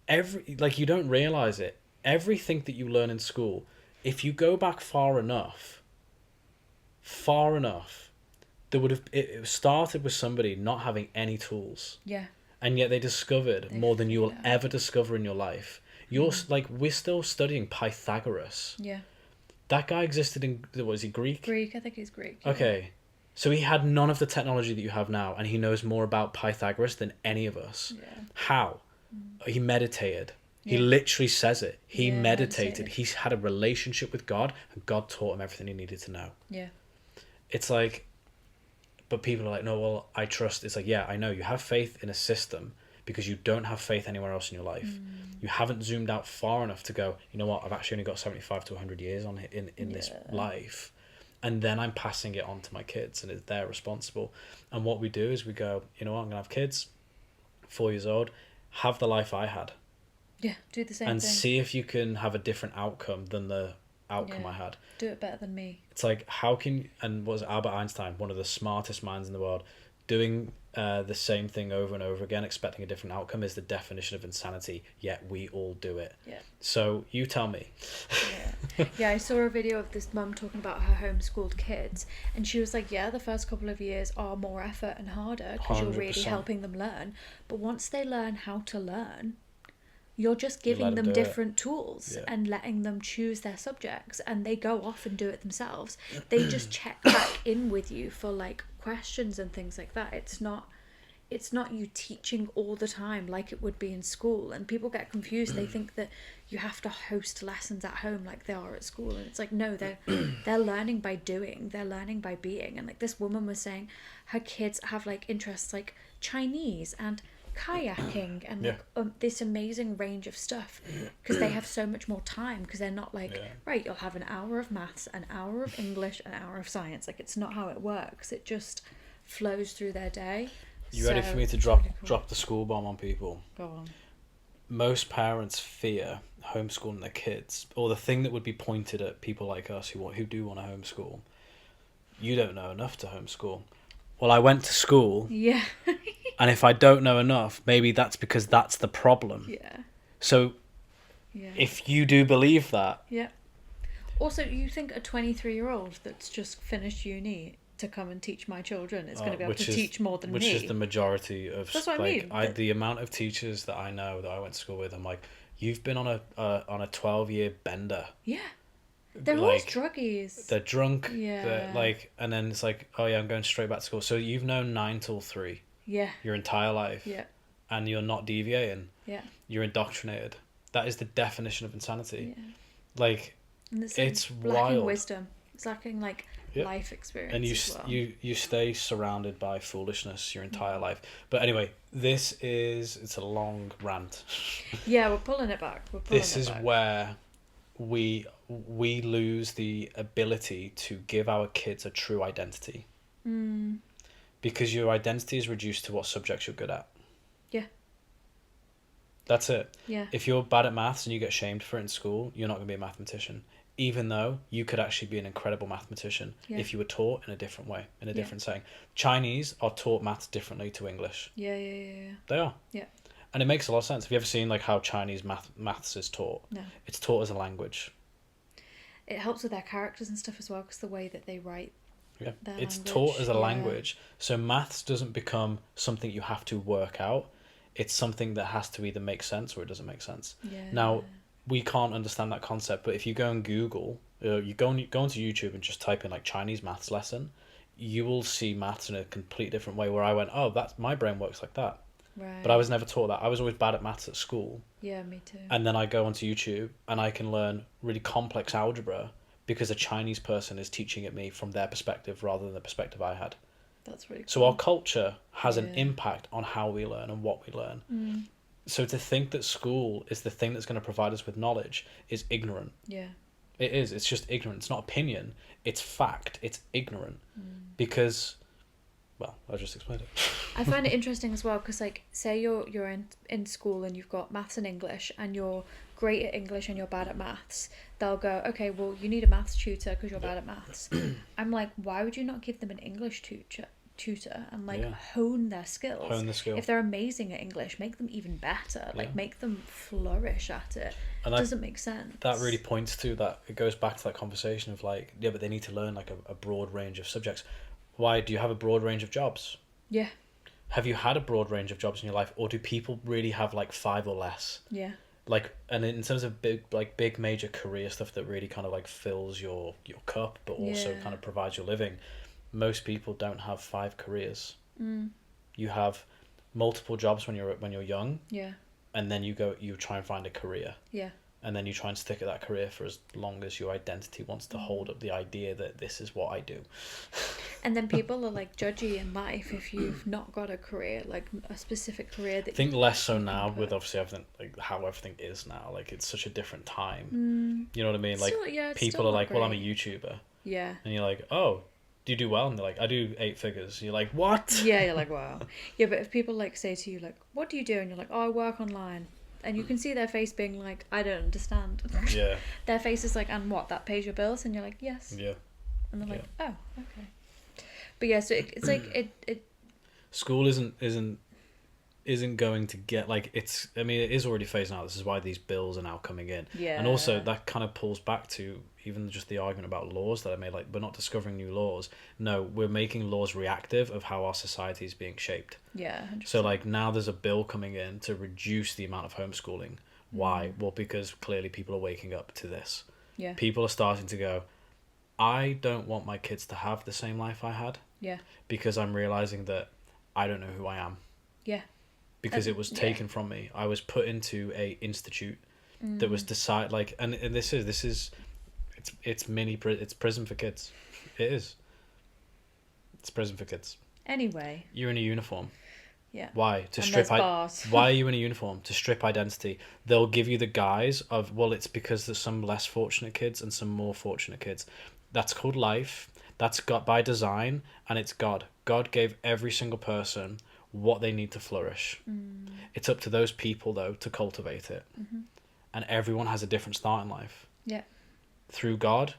S2: You don't realize it. Everything that you learn in school, if you go back far enough, far enough, there would have it started with somebody not having any tools.
S3: Yeah.
S2: And yet they discovered more than you will ever discover in your life. You're like, we're still studying Pythagoras.
S3: Yeah.
S2: That guy existed in, was he Greek?
S3: Greek, I think he's Greek.
S2: Yeah. Okay. So he had none of the technology that you have now, and he knows more about Pythagoras than any of us.
S3: Yeah.
S2: How? He meditated. He literally says it. He meditated. He had a relationship with God, and God taught him everything he needed to know.
S3: Yeah.
S2: It's like, but people are like, no, well, I trust. It's like, yeah, I know. You have faith in a system because you don't have faith anywhere else in your life. You haven't zoomed out far enough to go, you know what, I've actually only got 75 to 100 years on in this life. And then I'm passing it on to my kids, and they're responsible. And what we do is we go, you know what, I'm going to have kids, 4 years old, have the life I had.
S3: Yeah, do the same
S2: and
S3: thing.
S2: see if you can have a different outcome than the outcome I had.
S3: Do it better than me.
S2: It's like, how can, and was Albert Einstein, one of the smartest minds in the world, doing the same thing over and over again, expecting a different outcome is the definition of insanity, yet we all do it.
S3: Yeah.
S2: So you tell me.
S3: Yeah, I saw a video of this mum talking about her homeschooled kids, and she was like, yeah, the first couple of years are more effort and harder because you're really
S2: 100%.
S3: helping them learn, but once they learn how to learn, you're just giving them different tools and letting them choose their subjects, and they go off and do it themselves. They just check back in with you for like questions and things like that. It's not you teaching all the time like it would be in school, and people get confused. They think that you have to host lessons at home like they are at school, and it's like, no, they're learning by doing, they're learning by being. And like this woman was saying, her kids have like interests like Chinese and kayaking and like this amazing range of stuff because they have so much more time, because they're not like right, you'll have an hour of maths, an hour of English, an hour of science. Like, it's not how it works. It just flows through their day.
S2: You ready for me to drop the school bomb on people?
S3: Go on.
S2: Most parents fear homeschooling their kids, or the thing that would be pointed at people like us who do want to homeschool. You don't know enough to homeschool. Well, I went to school.
S3: Yeah.
S2: And if I don't know enough, maybe that's because that's the problem.
S3: Yeah.
S2: So, if you do believe that...
S3: Yeah. Also, you think a 23-year-old that's just finished uni to come and teach my children is going to be able to teach more than me?
S2: Which is the majority of...
S3: That's what I mean.
S2: The amount of teachers that I know that I went to school with, I'm like, you've been on a 12-year bender.
S3: Yeah. They're always druggies.
S2: They're drunk.
S3: Yeah.
S2: They're like, and then it's like, oh yeah, I'm going straight back to school. So you've known 9 till 3.
S3: Yeah.
S2: Your entire life.
S3: Yeah.
S2: And you're not deviating.
S3: Yeah.
S2: You're indoctrinated. That is the definition of insanity.
S3: Yeah.
S2: Like, it's wild.
S3: Lacking wisdom. It's lacking like life experience.
S2: And you stay surrounded by foolishness your entire life. But anyway, it's a long rant.
S3: Yeah, we're pulling it back.
S2: This is where we lose the ability to give our kids a true identity. Because your identity is reduced to what subjects you're good at. Yeah. That's it.
S3: Yeah.
S2: If you're bad at maths and you get shamed for it in school, you're not going to be a mathematician. Even though you could actually be an incredible mathematician if you were taught in a different way, in a different setting. Chinese are taught maths differently to English.
S3: Yeah.
S2: They are.
S3: Yeah.
S2: And it makes a lot of sense. Have you ever seen like how Chinese maths is taught?
S3: No.
S2: It's taught as a language.
S3: It helps with their characters and stuff as well, because the way that they write.
S2: Yeah, it's taught as a language. So maths doesn't become something you have to work out. It's something that has to either make sense or it doesn't make sense.
S3: Yeah.
S2: Now, we can't understand that concept, but if you go on Google, you go onto YouTube and just type in like Chinese maths lesson, you will see maths in a complete different way, where I went, oh, that's my brain works like that.
S3: Right.
S2: But I was never taught that. I was always bad at maths at school.
S3: Yeah, me too.
S2: And then I go onto YouTube and I can learn really complex algebra because a Chinese person is teaching it me from their perspective rather than the perspective I had.
S3: That's really cool.
S2: So our culture has an impact on how we learn and what we learn. So to think that school is the thing that's going to provide us with knowledge is ignorant.
S3: Yeah.
S2: It is. It's just ignorant. It's not opinion. It's fact. It's ignorant. Because, well, I just explained it.
S3: I find it interesting as well, because like, say you're in school and you've got maths and English, and you're great at English and you're bad at maths. They'll go, okay, well, you need a maths tutor because you're bad at maths. I'm like, why would you not give them an English tutor and like hone their skills.
S2: Hone the skill.
S3: If they're amazing at English, make them even better. Like make them flourish at it. And it doesn't make sense.
S2: That really points to that. It goes back to that conversation of like, yeah, but they need to learn like a broad range of subjects. Why do you have a broad range of jobs?
S3: Yeah.
S2: Have you had a broad range of jobs in your life, or do people really have like 5 or less?
S3: Yeah.
S2: Like, and in terms of big major career stuff that really kind of like fills your cup, but also kind of provides your living, most people don't have 5 careers. You have multiple jobs when you're young.
S3: Yeah.
S2: And then you try and find a career. Yeah. And then you try and stick at that career for as long as your identity wants to hold up the idea that this is what I do.
S3: And then people are like judgy in life if you've not got a career, like a specific career that
S2: I think less so now with obviously everything, like how everything is now. Like it's such a different time. You know what I mean? Like people are like, well, I'm a YouTuber. Yeah. And you're like, oh, do you do well? And they're like, I do 8 figures. You're like, what?
S3: Yeah, you're like, wow. Yeah, but if people like say to you like, what do you do? And you're like, oh, I work online. And you can see their face being like, I don't understand. Yeah. Their face is like, and what, that pays your bills? And you're like, yes. Yeah. And they're like, oh, okay. But yeah, so it's like it.
S2: School isn't going to get like it's. I mean, it is already phasing out. This is why these bills are now coming in. Yeah. And also that kind of pulls back to even just the argument about laws that I made. Like, we're not discovering new laws. No, we're making laws reactive of how our society is being shaped. Yeah. 100%. So like now there's a bill coming in to reduce the amount of homeschooling. Why? Well, because clearly people are waking up to this. Yeah. People are starting to go, I don't want my kids to have the same life I had. Yeah. Because I'm realizing that I don't know who I am. Yeah. Because it was taken from me. I was put into a institute that was decided like, and this is it's prison for kids. It is. It's prison for kids.
S3: Anyway.
S2: You're in a uniform. Yeah. Why? To strip why are you in a uniform? To strip identity. They'll give you the guise of, well, it's because there's some less fortunate kids and some more fortunate kids. That's called life. That's got by design, and it's God. God gave every single person what they need to flourish. It's up to those people though to cultivate it. And everyone has a different start in life. Yeah. Through God,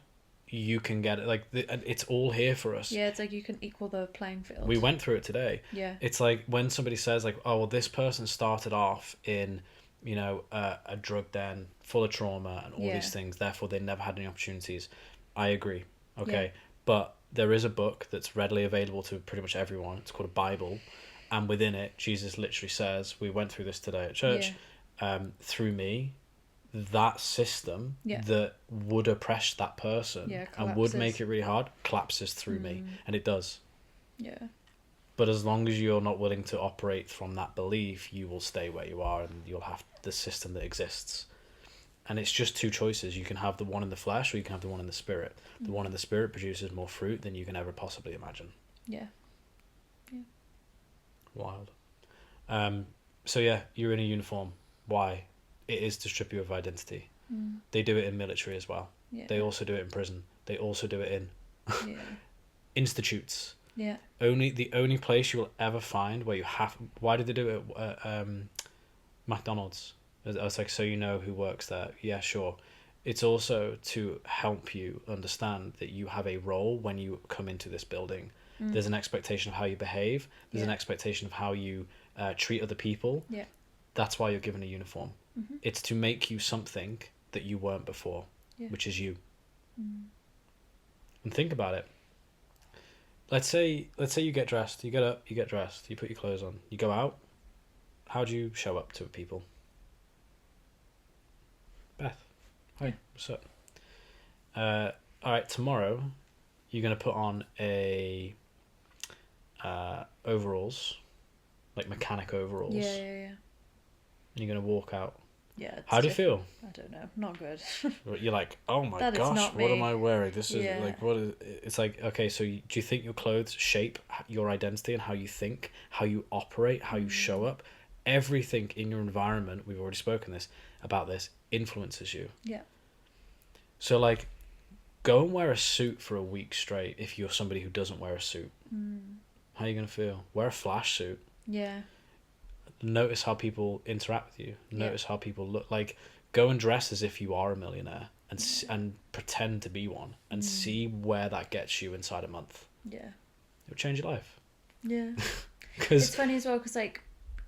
S2: you can get it. Like it's all here for us.
S3: Yeah, it's like you can equal the playing field.
S2: We went through it today. Yeah. It's like when somebody says like, oh well, this person started off in, you know, a drug den full of trauma and all these things, therefore they never had any opportunities. I agree. Okay. Yeah. But there is a book that's readily available to pretty much everyone. It's called a Bible. And within it, Jesus literally says, we went through this today at church, through me, that system that would oppress that person and would make it really hard, collapses through me. And it does. Yeah. But as long as you're not willing to operate from that belief, you will stay where you are and you'll have the system that exists. And it's just 2 choices. You can have the one in the flesh or you can have the one in the spirit. The one in the spirit produces more fruit than you can ever possibly imagine. Yeah. Yeah. Wild. So yeah, you're in a uniform. Why? It is to strip you of identity. They do it in military as well. Yeah. They also do it in prison. They also do it in institutes. Yeah. The only place you will ever find where you have. Why did they do it at McDonald's? I was like, so you know who works there. Yeah, sure. It's also to help you understand that you have a role when you come into this building. There's an expectation of how you behave. There's an expectation of how you treat other people. Yeah. That's why you're given a uniform. It's to make you something that you weren't before, which is you. And think about it. Let's say you get dressed. You get up, you get dressed, you put your clothes on, you go out. How do you show up to people? Beth, hi, what's up? All right, tomorrow you're going to put on a overalls, like mechanic overalls. Yeah. And you're going to walk out. Yeah. How do you feel?
S3: I don't know. Not good.
S2: You're like, oh my gosh, what am I wearing? This is like, what is? It's like, okay, so do you think your clothes shape your identity and how you think, how you operate, how you show up? Everything in your environment, we've already spoken about this, influences you. Yeah. So like, go and wear a suit for a week straight if you're somebody who doesn't wear a suit. How are you going to feel? Wear a flash suit. Yeah. Notice how people interact with you. Notice how people look. Like, go and dress as if you are a millionaire and pretend to be one and see where that gets you inside a month. Yeah. It'll change your life.
S3: Yeah.
S2: Because
S3: It's funny as well because like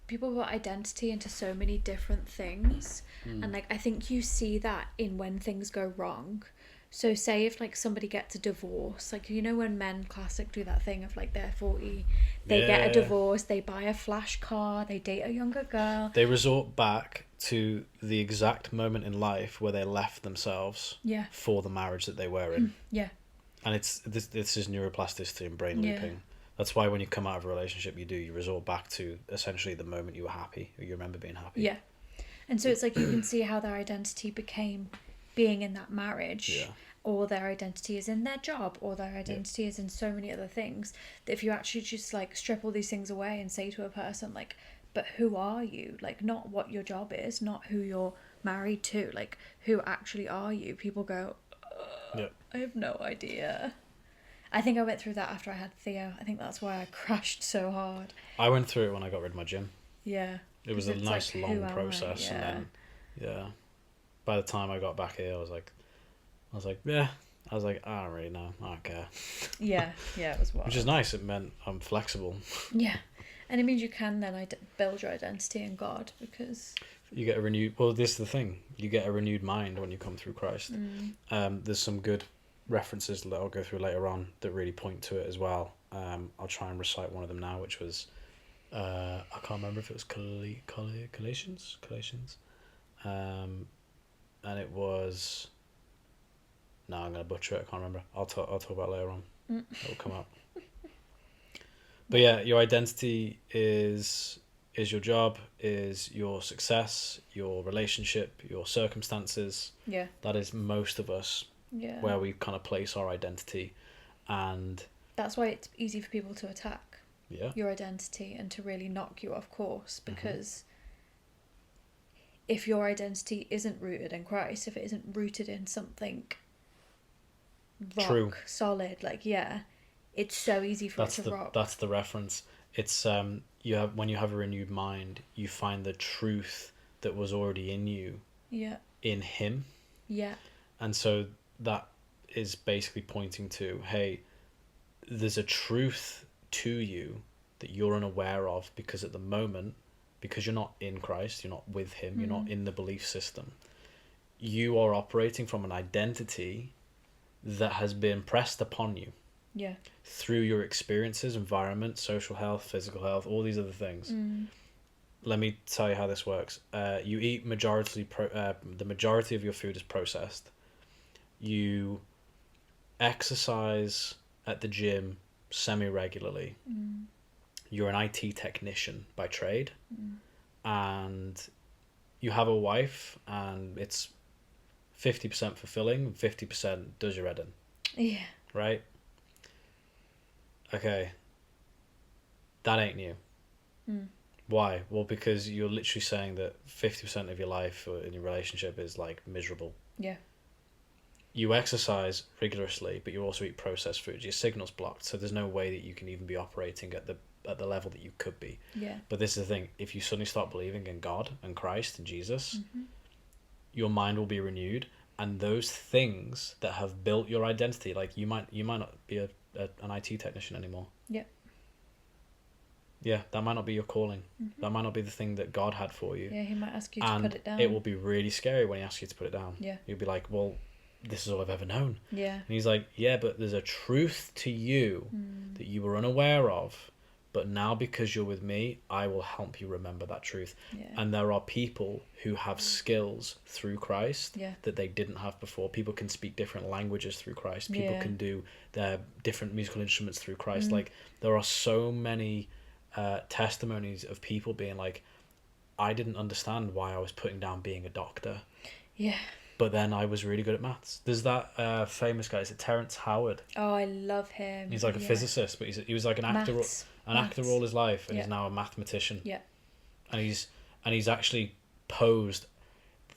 S3: people put identity into so many different things, and like I think you see that in when things go wrong. So say if like somebody gets a divorce, like you know when men classic do that thing of like they're 40, they get a divorce, they buy a flash car, they date a younger girl.
S2: they resort back to the exact moment in life where they left themselves
S3: Yeah.
S2: for the marriage that they were in.
S3: Yeah.
S2: And it's this is neuroplasticity and brain
S3: Yeah.
S2: looping. That's why when you come out of a relationship, you resort back to essentially the moment you were happy, or you remember being happy.
S3: Yeah. And so it's like you can see how their identity became being in that marriage.
S2: Yeah.
S3: Or their identity is in their job, or their identity is in so many other things, that if you actually just like strip all these things away and say to a person like, but who are you? Like, not what your job is, not who you're married to, like who actually are you? People go, I have no idea. I think I went through that after I had Theo. I think that's why I crashed so hard.
S2: I went through it when I got rid of my gym.
S3: Yeah.
S2: It was a nice
S3: like,
S2: long process, and then by the time I got back here, I was like, I don't really know, I don't care.
S3: Yeah, it was wild.
S2: Which is nice. It meant I'm flexible.
S3: Yeah, and it means you can then build your identity in God, because
S2: you get a renewed. Well, this is the thing. You get a renewed mind when you come through Christ. There's some good references that I'll go through later on that really point to it as well. I'll try and recite one of them now, which was I can't remember if it was Galatians, and it was. No, I'm gonna butcher it. I can't remember. I'll talk about it later on. It'll come up. But yeah, your identity is your job, is your success, your relationship, your circumstances.
S3: Yeah.
S2: That is most of us.
S3: Yeah.
S2: Where we kind of place our identity, and
S3: that's why it's easy for people to attack.
S2: Yeah.
S3: Your identity and to really knock you off course, because if your identity isn't rooted in Christ, if it isn't rooted in something rock solid, like it's so easy for it to rock.
S2: That's the reference. It's when you have a renewed mind, you find the truth that was already in you.
S3: Yeah.
S2: In Him.
S3: Yeah.
S2: And so that is basically pointing to, hey, there's a truth to you that you're unaware of, because at the moment, because you're not in Christ, you're not with Him, you're not in the belief system, you are operating from an identity that has been pressed upon you through your experiences, environment, social health, physical health, all these other things. Let me tell you how this works. You eat the majority of your food is processed. You exercise at the gym semi-regularly. You're an IT technician by trade, and you have a wife, and it's 50% fulfilling, 50% does your head in.
S3: Yeah.
S2: Right? Okay. That ain't you. Why? Well, because you're literally saying that 50% of your life in your relationship is like miserable.
S3: Yeah.
S2: You exercise rigorously, but you also eat processed foods. Your signal's blocked, so there's no way that you can even be operating at the level that you could be.
S3: Yeah.
S2: But this is the thing: if you suddenly start believing in God and Christ and Jesus, your mind will be renewed, and those things that have built your identity, like you might not be an IT technician anymore.
S3: Yeah.
S2: Yeah, that might not be your calling. That might not be the thing that God had for you.
S3: Yeah, He might ask you to put it down.
S2: It will be really scary when He asks you to put it down.
S3: Yeah.
S2: You'll be like, well, this is all I've ever known.
S3: Yeah.
S2: And He's like, yeah, but there's a truth to you that you were unaware of, but now because you're with me, I will help you remember that truth.
S3: Yeah.
S2: And there are people who have skills through Christ that they didn't have before. People can speak different languages through Christ. People can do their different musical instruments through Christ. Like, there are so many testimonies of people being like, I didn't understand why I was putting down being a doctor.
S3: Yeah.
S2: But then I was really good at maths. There's that famous guy, is it Terrence Howard?
S3: Oh, I love him.
S2: He's like a physicist, but he was like an actor all his life, and he's now a mathematician.
S3: Yeah.
S2: And he's actually posed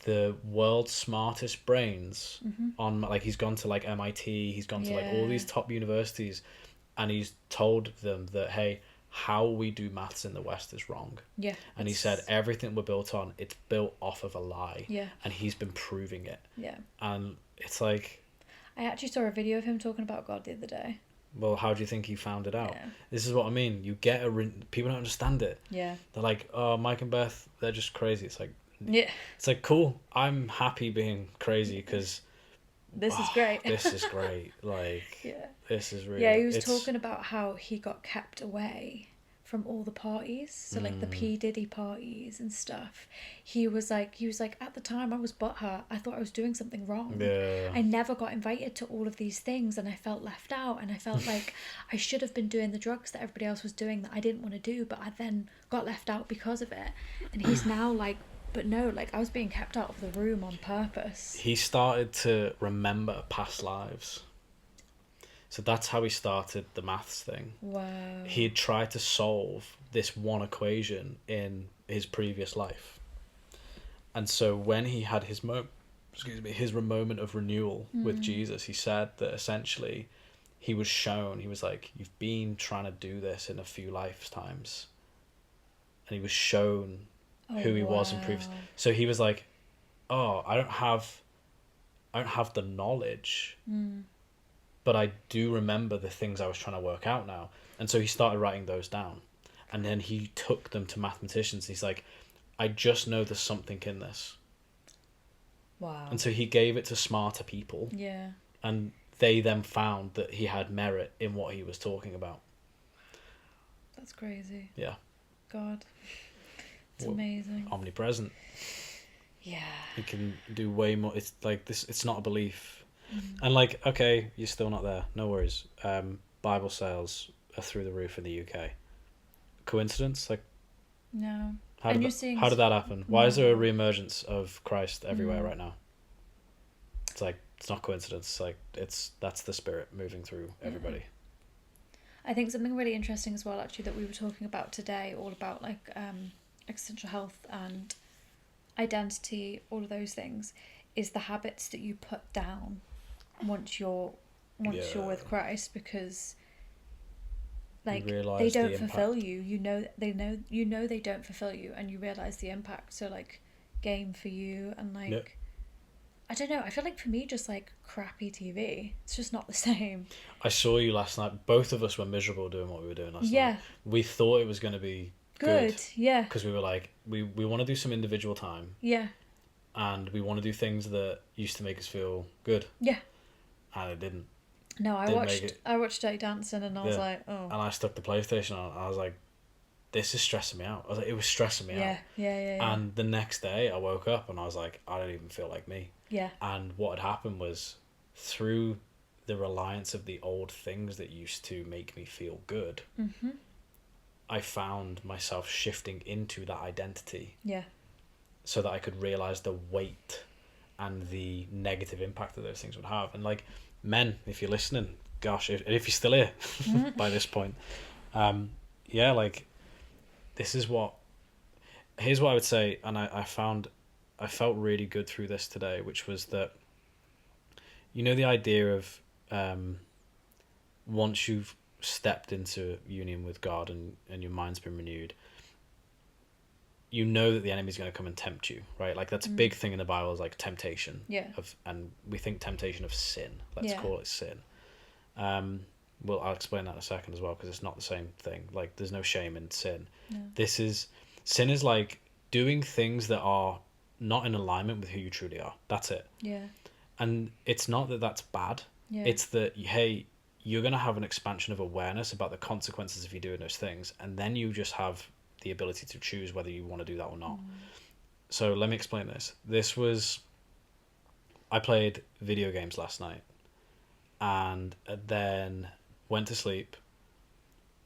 S2: the world's smartest brains on, like, he's gone to like MIT, he's gone to like all these top universities, and he's told them that, hey, how we do maths in the West is wrong.
S3: Yeah.
S2: And he said everything we're built on, it's built off of a lie.
S3: Yeah.
S2: And he's been proving it.
S3: Yeah.
S2: And it's like,
S3: I actually saw a video of him talking about God the other day.
S2: Well, how do you think he found it out?
S3: Yeah.
S2: This is what I mean. You get people don't understand it.
S3: Yeah.
S2: They're like, oh, Mike and Beth, they're just crazy. It's like,
S3: Yeah.
S2: it's like, cool. I'm happy being crazy because
S3: This is great.
S2: this is great. Like,
S3: Yeah.
S2: this is really.
S3: Yeah, he was talking about how he got kept away from all the parties, so like the P Diddy parties and stuff. He was like at the time I was butthurt. I thought I was doing something wrong.
S2: Yeah.
S3: I never got invited to all of these things, and I felt left out, and I felt like I should have been doing the drugs that everybody else was doing that I didn't want to do, but I then got left out because of it. And he's now like, but no, like I was being kept out of the room on purpose.
S2: He started to remember past lives. So that's how he started the maths thing.
S3: Wow.
S2: He had tried to solve this one equation in his previous life. And so when he had his moment of renewal with Jesus, he said that essentially he was shown, he was like, you've been trying to do this in a few lifetimes. And he was shown who he was in previous. So he was like, oh, I don't have the knowledge. But I do remember the things I was trying to work out now. And so he started writing those down. And then he took them to mathematicians. He's like, I just know there's something in this.
S3: Wow.
S2: And so he gave it to smarter people.
S3: Yeah.
S2: And they then found that he had merit in what he was talking about.
S3: That's crazy.
S2: Yeah.
S3: God. It's amazing.
S2: Omnipresent.
S3: Yeah.
S2: He can do way more. It's like this. It's not a belief. And like, okay, you're still not there. No worries. Bible sales are through the roof in the UK. Coincidence? Like,
S3: no.
S2: How did that happen? Why is there a reemergence of Christ everywhere right now? It's like, it's not coincidence. It's like, that's the Spirit moving through everybody.
S3: I think something really interesting as well, actually, that we were talking about today, all about like existential health and identity, all of those things, is the habits that you put down once you're with Christ, because like they don't fulfill you. You know they don't fulfill you, and you realize the impact. So like game for you, and like I don't know, I feel like for me just like crappy TV, it's just not the same.
S2: I saw you last night. Both of us were miserable doing what we were doing last night. We thought it was going to be good.
S3: Yeah,
S2: because we were like, we want to do some individual time.
S3: Yeah.
S2: And we want to do things that used to make us feel good.
S3: Yeah.
S2: And it didn't.
S3: No, I watched Dirty Dancing, and I was like, oh.
S2: And I stuck the PlayStation on, and I was like, this is stressing me out. I was like, it was stressing me out.
S3: Yeah.
S2: And the next day I woke up and I was like, I don't even feel like me.
S3: Yeah.
S2: And what had happened was, through the reliance of the old things that used to make me feel good, I found myself shifting into that identity.
S3: Yeah.
S2: So that I could realize the weight and the negative impact that those things would have. And like, men, if you're listening, gosh, if you're still here by this point, like, here's what I would say. And I felt really good through this today, which was that, you know, the idea of once you've stepped into union with God and your mind's been renewed, you know that the enemy's going to come and tempt you, right? Like, that's a big thing in the Bible, is like temptation.
S3: Yeah.
S2: And we think temptation of sin. Let's call it sin. I'll explain that in a second as well, because it's not the same thing. Like, there's no shame in sin. No. Sin is like doing things that are not in alignment with who you truly are. That's it.
S3: Yeah.
S2: And it's not that that's bad. Yeah. It's that, hey, you're going to have an expansion of awareness about the consequences if you're doing those things. And then you just have the ability to choose whether you want to do that or not. So let me explain this. I played video games last night, and then went to sleep,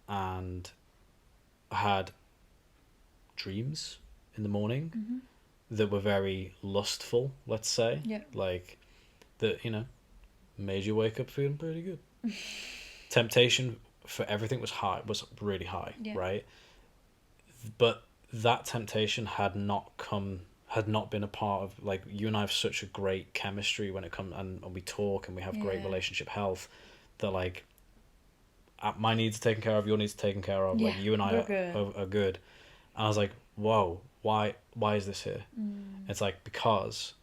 S2: and I had dreams in the morning that were very lustful, let's say. Yeah. Like, that, you know, made you wake up feeling pretty good. Temptation for everything was really high, right? But that temptation had not been a part of, like, you and I have such a great chemistry when it comes, and we talk and we have great relationship health, that like, my needs are taken care of, your needs are taken care of, like, you and I are good. And I was like, whoa, why is this here? It's like, because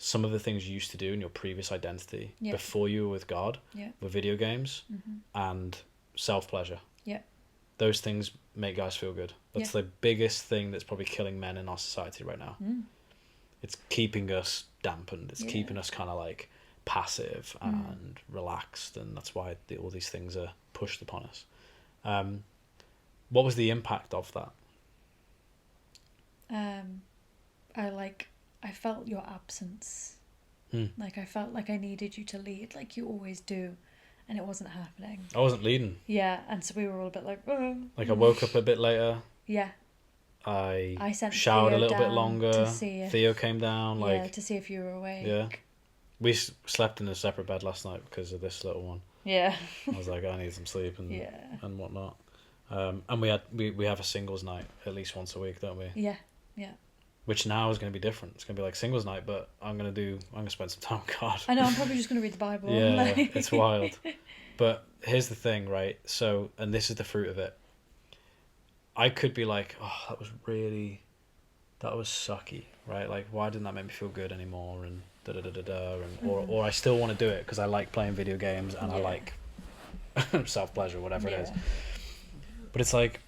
S2: some of the things you used to do in your previous identity before you were with God were video games and self-pleasure.
S3: Yeah.
S2: Those things make guys feel good. That's the biggest thing that's probably killing men in our society right now. It's keeping us dampened. It's keeping us kind of like passive and relaxed, and that's why all these things are pushed upon us. What was the impact of that?
S3: I felt your absence. Like, I felt like I needed you to lead, like you always do, and it wasn't happening.
S2: I wasn't leading.
S3: Yeah, and so we were all a bit like, oh.
S2: Like, I woke up a bit later.
S3: Yeah.
S2: I
S3: sent
S2: showered
S3: Theo
S2: a little bit
S3: down
S2: longer.
S3: to see if,
S2: Theo came down.
S3: Yeah, to see if you were awake.
S2: Yeah. We slept in a separate bed last night because of this little one.
S3: Yeah.
S2: I was like, I need some sleep and whatnot. And we have a singles night at least once a week, don't we?
S3: Yeah. Yeah.
S2: Which now is going to be different. It's going to be like singles night, but I'm going to spend some time with God.
S3: I know, I'm probably just going to read the Bible.
S2: Yeah, it's wild. But here's the thing, right? So, and this is the fruit of it. I could be like, oh, that was sucky, right? Like, why didn't that make me feel good anymore? And or I still want to do it because I like playing video games and I like self-pleasure, whatever it is. But it's like,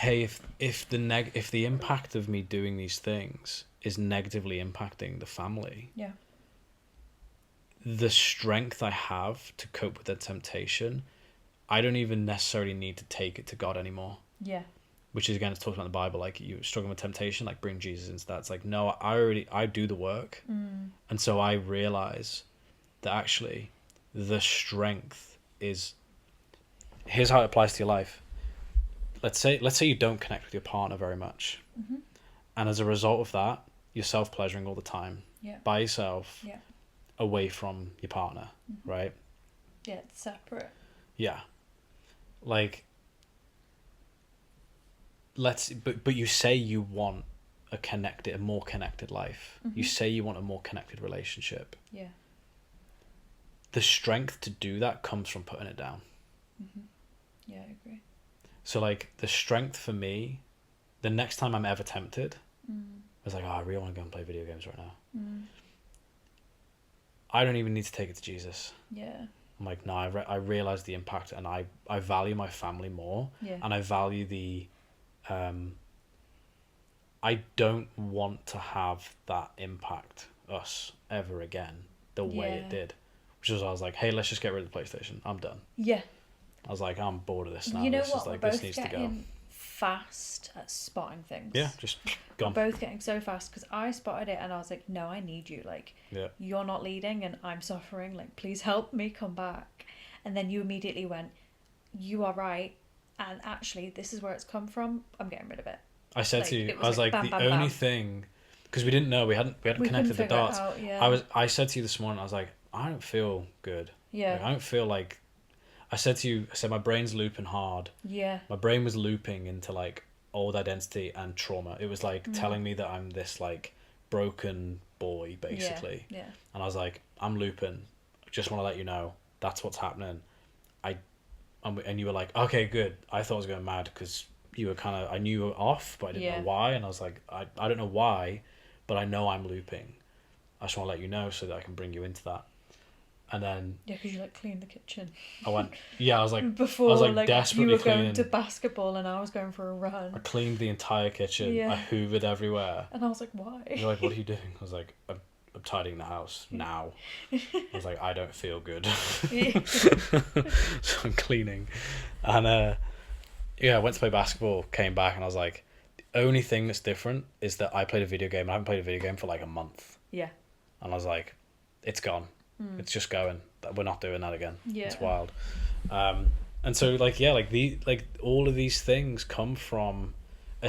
S2: hey, if the impact of me doing these things is negatively impacting the family, the strength I have to cope with the temptation, I don't even necessarily need to take it to God anymore.
S3: Yeah.
S2: Which is, again, it's talked about in the Bible, like, you struggling with temptation, like, bring Jesus into that. It's like, no, I do the work. And so I realize that actually the strength is, here's how it applies to your life. Let's say you don't connect with your partner very much. And as a result of that, you're self-pleasuring all the time by yourself, away from your partner, right?
S3: Yeah, it's separate.
S2: Yeah. Like, but you say you want a more connected life. You say you want a more connected relationship.
S3: Yeah.
S2: The strength to do that comes from putting it down.
S3: Yeah, I agree.
S2: So, like, the strength for me, the next time I'm ever tempted, I was like, oh, I really want to go and play video games right now. I don't even need to take it to Jesus.
S3: Yeah.
S2: I'm like, no, I realize the impact, and I value my family more.
S3: Yeah.
S2: And I value I don't want to have that impact us ever again the way it did. Which was, I was like, hey, let's just get rid of the PlayStation. I'm done.
S3: Yeah.
S2: I was like, I'm bored of this now.
S3: You know
S2: this
S3: what?
S2: is like,
S3: We're
S2: this
S3: both
S2: needs to go.
S3: getting fast at spotting things.
S2: Yeah, just gone.
S3: We're both getting so fast because I spotted it and I was like, no, I need you. Like, you're not leading and I'm suffering. Like, please help me come back. And then you immediately went, you are right. And actually, this is where it's come from. I'm getting rid of it.
S2: I said
S3: like,
S2: to you,
S3: was
S2: I was like,
S3: bam,
S2: the
S3: bam,
S2: only
S3: bam.
S2: thing, because we didn't know, we hadn't connected the dots.
S3: Out, yeah.
S2: I said to you this morning, I was like, I don't feel good.
S3: Yeah.
S2: Like, I don't feel like. I said to you, my brain's looping hard.
S3: Yeah.
S2: My brain was looping into like old identity and trauma. It was like telling me that I'm this like broken boy, basically.
S3: Yeah.
S2: And I was like, I'm looping. Just want to let you know that's what's happening. And you were like, okay, good. I thought I was going mad because you were kind of, I knew you were off, but I didn't know why. And I was like, I don't know why, but I know I'm looping. I just want to let you know so that I can bring you into that. And then
S3: because you like cleaned the kitchen.
S2: I went, I was like,
S3: before,
S2: I was like desperately
S3: you were going
S2: cleaning.
S3: to basketball and I was going for a
S2: I
S3: run.
S2: cleaned the entire kitchen.
S3: Yeah.
S2: I hoovered everywhere.
S3: And I was like, why?
S2: You're like, what are you doing? I was like, I'm tidying the house now. I was like, I don't feel good. So I'm cleaning. And I went to play basketball, came back, and I was like, the only thing that's different is that I played a video game. I haven't played a video game for like a month.
S3: Yeah.
S2: And I was like, it's gone. It's just going. We're not doing that again.
S3: Yeah.
S2: It's wild. And so all of these things come from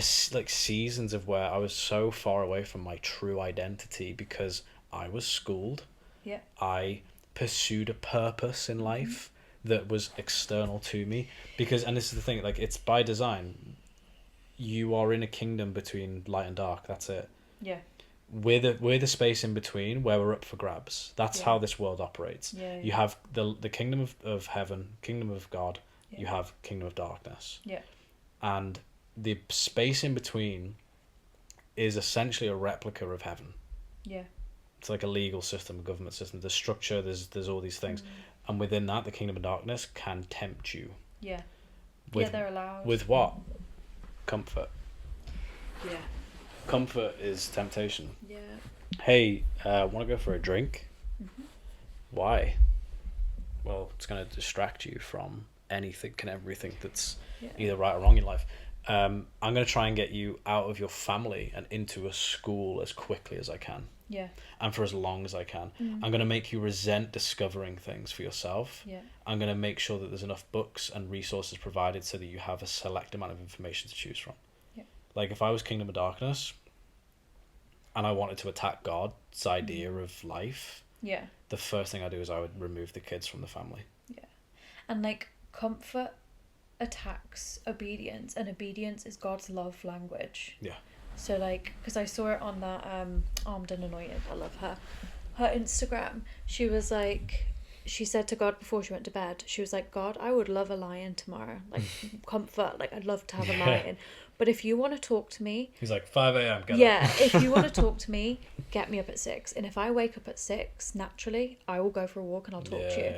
S2: seasons of where I was so far away from my true identity because I was schooled.
S3: Yeah.
S2: I pursued a purpose in life that was external to me and this is the thing, like, it's by design. You are in a kingdom between light and dark. That's it.
S3: Yeah.
S2: We're the space in between where we're up for grabs. That's how this world operates.
S3: Yeah.
S2: You have the kingdom of heaven, kingdom of God. Yeah. You have kingdom of darkness.
S3: Yeah.
S2: And the space in between is essentially a replica of heaven.
S3: Yeah.
S2: it's like a legal system, a government system. There's structure. There's all these things, and within that, the kingdom of darkness can tempt you.
S3: Yeah.
S2: With,
S3: they're allowed.
S2: With what? Comfort.
S3: Yeah.
S2: Comfort is temptation.
S3: Yeah.
S2: Hey, want to go for a drink?
S3: Mm-hmm.
S2: Why? Well, it's going to distract you from anything and everything that's either right or wrong in life. I'm going to try and get you out of your family and into a school as quickly as I can.
S3: Yeah.
S2: And for as long as I can. I'm going to make you resent discovering things for yourself.
S3: Yeah.
S2: I'm going to make sure that there's enough books and resources provided so that you have a select amount of information to choose from.
S3: Yeah.
S2: Like if I was Kingdom of Darkness and I wanted to attack God's idea of life, the first thing I do is I would remove the kids from the family.
S3: Yeah. And like comfort attacks obedience, and obedience is God's love language.
S2: Yeah.
S3: So like, because I saw it on that Armed and Anointed, I love her Instagram. She was like, she said to God before she went to bed, she was like, God, I would love a lion tomorrow, like comfort, like I'd love to have a lion, but if you want to talk to me,
S2: he's like 5 a.m.
S3: If you want to talk to me, get me up at 6, and if I wake up at 6 naturally, I will go for a walk and I'll talk to you.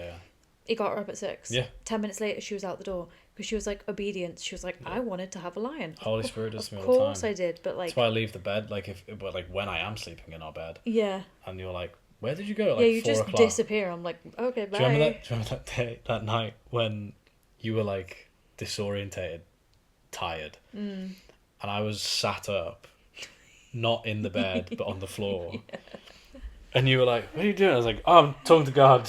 S3: He got her up at 6. 10 minutes later she was out the door, because she was like, obedience. She was like, I wanted to have a lion.
S2: Holy Spirit does me all
S3: the
S2: time.
S3: Of course I did, but like...
S2: That's why I leave the bed, like when I am sleeping in our bed.
S3: Yeah.
S2: And you're like, where did you go? Like,
S3: yeah, you
S2: 4
S3: just
S2: o'clock.
S3: Disappear. I'm like, okay, bye.
S2: Do you remember that day, that night when you were like disorientated, tired, and I was sat up, not in the bed, but on the floor, and you were like, what are you doing? I was like, oh, I'm talking to God.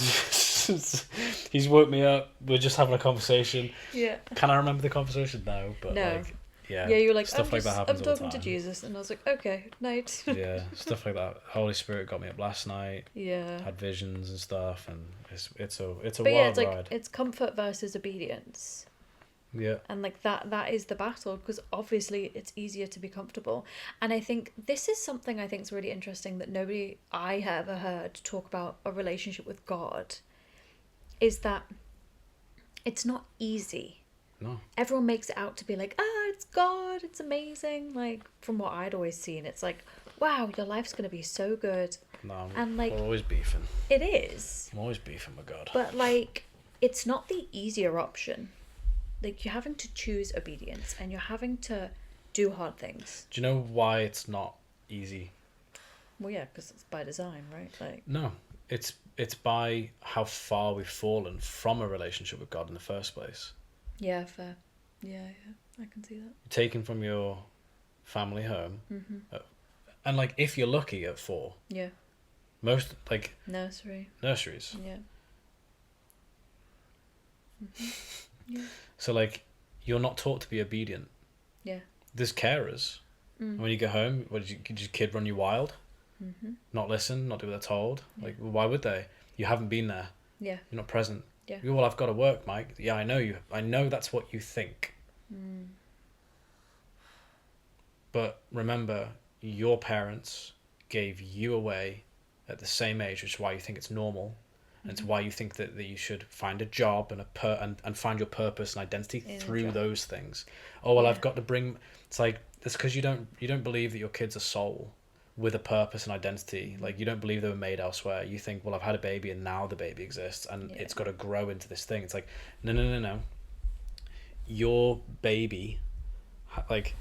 S2: He's woke me up. We're just having a conversation.
S3: Yeah.
S2: Can I remember the conversation? No, but
S3: no.
S2: Like, yeah,
S3: you were like,
S2: stuff like that happens
S3: I'm
S2: all the
S3: talking
S2: time.
S3: to Jesus, and I was like, okay, night.
S2: Yeah, stuff like that. Holy Spirit got me up last night.
S3: Yeah.
S2: Had visions and stuff, and it's a
S3: but
S2: wild
S3: yeah, it's like
S2: ride.
S3: it's comfort versus obedience.
S2: Yeah.
S3: And like that is the battle, because obviously it's easier to be comfortable. And I think this is something I think is really interesting that nobody I have ever heard talk about a relationship with God, is that it's not easy.
S2: No.
S3: Everyone makes it out to be like, it's God, it's amazing. Like, from what I'd always seen, it's like, wow, your life's going to be so good.
S2: No,
S3: and like,
S2: we're always beefing.
S3: It is.
S2: I'm always beefing with God.
S3: But like, it's not the easier option. Like, you're having to choose obedience, and you're having to do hard things.
S2: Do you know why it's not easy?
S3: Well, yeah, because it's by design, right? Like,
S2: no, it's by how far we've fallen from a relationship with God in the first place.
S3: Yeah, fair. Yeah, I can see that.
S2: Taken from your family home, and like if you're lucky at 4, most like nurseries.
S3: Yeah. Yeah.
S2: So like, you're not taught to be obedient.
S3: Yeah.
S2: There's carers. When you get home, did your kid run you wild? Not listen, not do what they're told. Like, well, why would they? You haven't been there.
S3: Yeah.
S2: You're not present.
S3: Yeah.
S2: Well, I've got to work, Mike. Yeah, I know you. I know that's what you think. But remember, your parents gave you away at the same age, which is why you think it's normal. And it's why you think that you should find a job and find your purpose and identity through those things. Oh, well, I've got to bring... It's like, it's because you don't believe that your kid's a soul with a purpose and identity. Like, you don't believe they were made elsewhere. You think, well, I've had a baby and now the baby exists and it's got to grow into this thing. It's like, no. Your baby, like,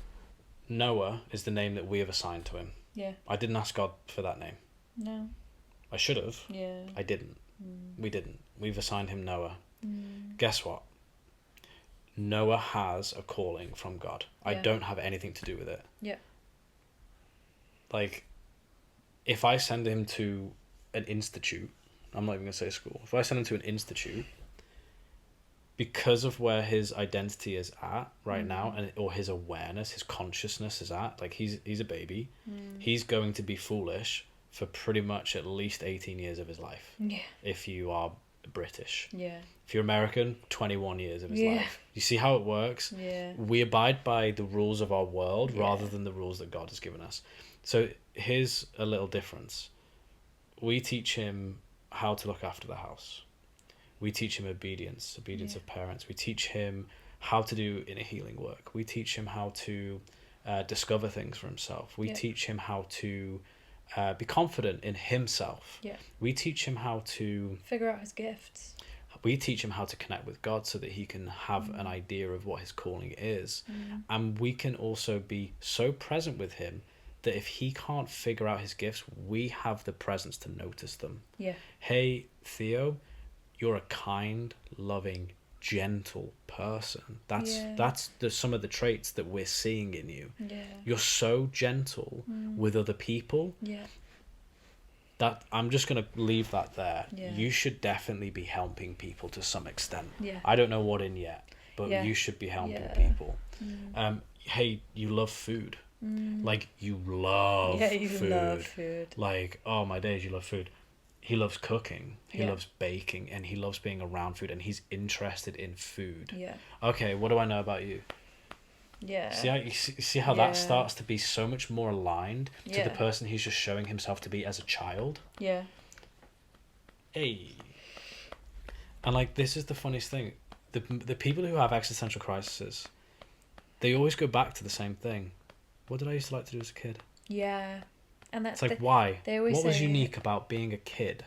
S2: Noah is the name that we have assigned to him.
S3: Yeah.
S2: I didn't ask God for that name.
S3: No.
S2: I should have.
S3: Yeah.
S2: I didn't. We didn't. We've assigned him Noah. Guess what? Noah has a calling from God. I don't have anything to do with it.
S3: Yeah.
S2: Like, if I send him to an institute, I'm not even going to say school. If I send him to an institute, because of where his identity is at right now, or his awareness, his consciousness is at, like he's a baby, he's going to be foolish for pretty much at least 18 years of his life.
S3: Yeah.
S2: If you are British.
S3: Yeah.
S2: If you're American, 21 years of his life. You see how it works?
S3: Yeah.
S2: We abide by the rules of our world rather than the rules that God has given us. So here's a little difference. We teach him how to look after the house. We teach him obedience of parents. We teach him how to do inner healing work. We teach him how to discover things for himself. We teach him how to be confident in himself.
S3: Yeah.
S2: We teach him how to
S3: figure out his gifts.
S2: We teach him how to connect with God so that he can have an idea of what his calling is. And we can also be so present with him that if he can't figure out his gifts, we have the presence to notice them.
S3: Yeah.
S2: Hey, Theo, you're a kind, loving, gentle person. That's some of the traits that we're seeing in you.
S3: Yeah.
S2: You're so gentle with other people.
S3: Yeah.
S2: That I'm just gonna leave that there.
S3: Yeah.
S2: You should definitely be helping people to some extent.
S3: Yeah.
S2: I don't know what in yet, but
S3: Yeah.
S2: you should be helping
S3: Yeah.
S2: people. Hey, you love food. Like you love food.
S3: Love food.
S2: Like, oh my days, you love food. He loves cooking. He
S3: Yeah.
S2: loves baking, and he loves being around food, and he's interested in food.
S3: Yeah.
S2: Okay, what do I know about you?
S3: Yeah.
S2: See how
S3: Yeah.
S2: that starts to be so much more aligned to the
S3: Yeah.
S2: person he's just showing himself to be as a child.
S3: Yeah.
S2: Hey. And like, this is the funniest thing. The people who have existential crises, they always go back to the same thing. What did I used to like to do as a kid?
S3: Yeah. And that's
S2: It's like, why?
S3: they always
S2: what was
S3: say-
S2: unique about being a kid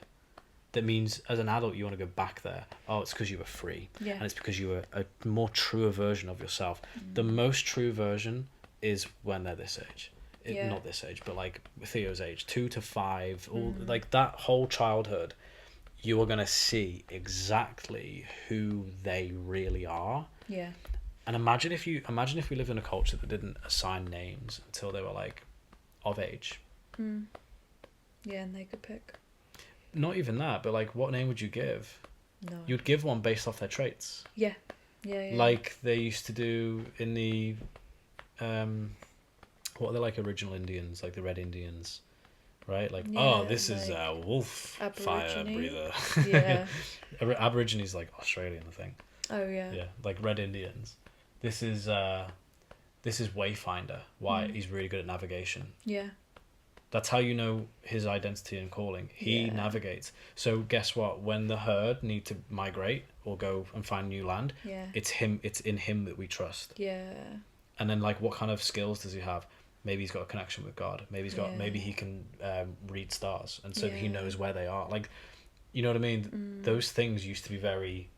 S2: that means as an adult you want to go back there? Oh, it's because you were free.
S3: Yeah.
S2: And it's because you were a more truer version of yourself. The most true version is when they're this age.
S3: Yeah.
S2: Not this age, but like Theo's age, 2 to 5, all like that whole childhood, you are going to see exactly who they really are.
S3: Yeah.
S2: And imagine if we lived in a culture that didn't assign names until they were like of age.
S3: Yeah, and they could pick.
S2: Not even that, but like, what name would you give?
S3: No.
S2: You'd give one based off their traits,
S3: Yeah. Yeah.
S2: like they used to do in the, what are they, like original Indians, like the Red Indians, right? Like, oh,
S3: Yeah,
S2: this is
S3: like
S2: a wolf fire
S3: Aborigine?
S2: breather.
S3: Yeah.
S2: Aborigines like Australian, I think.
S3: Oh yeah.
S2: Yeah, like Red Indians. This is Wayfinder. Why? He's really good at navigation.
S3: Yeah.
S2: That's how you know his identity and calling. He
S3: Yeah.
S2: navigates. So guess what? When the herd need to migrate or go and find new land,
S3: Yeah.
S2: it's him. It's in him that we trust.
S3: Yeah.
S2: And then, like, what kind of skills does he have? Maybe he's got a connection with God. Maybe he's got.
S3: Yeah.
S2: Maybe he can read stars, and so he
S3: Yeah.
S2: knows where they are. Like, you know what I mean? Those things used to be very,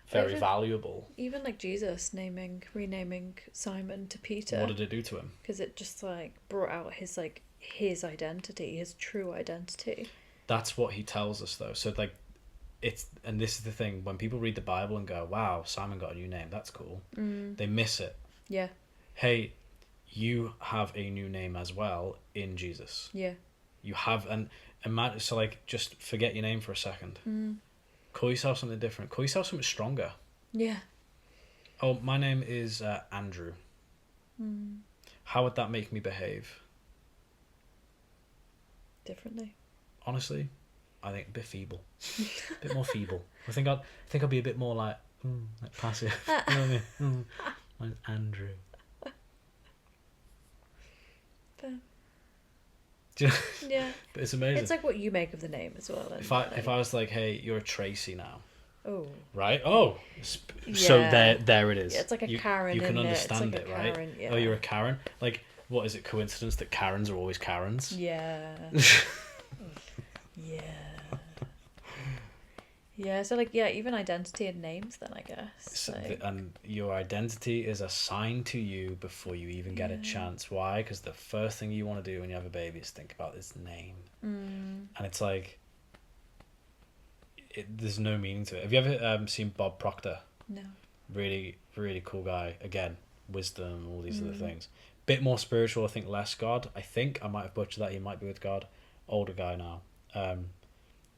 S2: very
S3: Even-
S2: valuable.
S3: Even like Jesus renaming Simon to Peter.
S2: What did it do to him?
S3: Because it just like brought out his identity, his true identity.
S2: That's what he tells us, though. So like, and this is the thing, when people read the Bible and go, wow, Simon got a new name, that's cool, they miss it.
S3: Yeah.
S2: Hey, you have a new name as well in Jesus.
S3: Yeah.
S2: You have, and imagine, so like, just forget your name for a second. Call yourself something different. Call yourself something stronger.
S3: Yeah.
S2: Oh, my name is Andrew. How would that make me behave?
S3: Differently.
S2: Honestly, I think a bit feeble, a bit more feeble. I think I'd be a bit more like passive. You know what I mean? My name's Andrew.
S3: Fair.
S2: Do you know?
S3: Yeah.
S2: But it's amazing.
S3: It's like what you make of the name as well.
S2: If I was like, hey, you're a Tracy now,
S3: Oh.
S2: right? Oh, so
S3: Yeah.
S2: there it is.
S3: Yeah, it's like a
S2: you,
S3: Karen.
S2: You can
S3: isn't it? It's
S2: understand
S3: like
S2: it,
S3: a
S2: right?
S3: Karen, yeah.
S2: Oh, you're a Karen. Like, what is it? Coincidence that Karens are always Karens?
S3: Yeah. Yeah. Yeah, so like, yeah, even identity and names then, I guess.
S2: So
S3: Like,
S2: and your identity is assigned to you before you even get a chance. Why? Because the first thing you want to do when you have a baby is think about this name. And it's like, there's no meaning to it. Have you ever seen Bob Proctor?
S3: no.
S2: Really, really cool guy. Again, wisdom, all these other things. Bit more spiritual, I think, less God. I think I might have butchered that. He might be with God. Older guy now.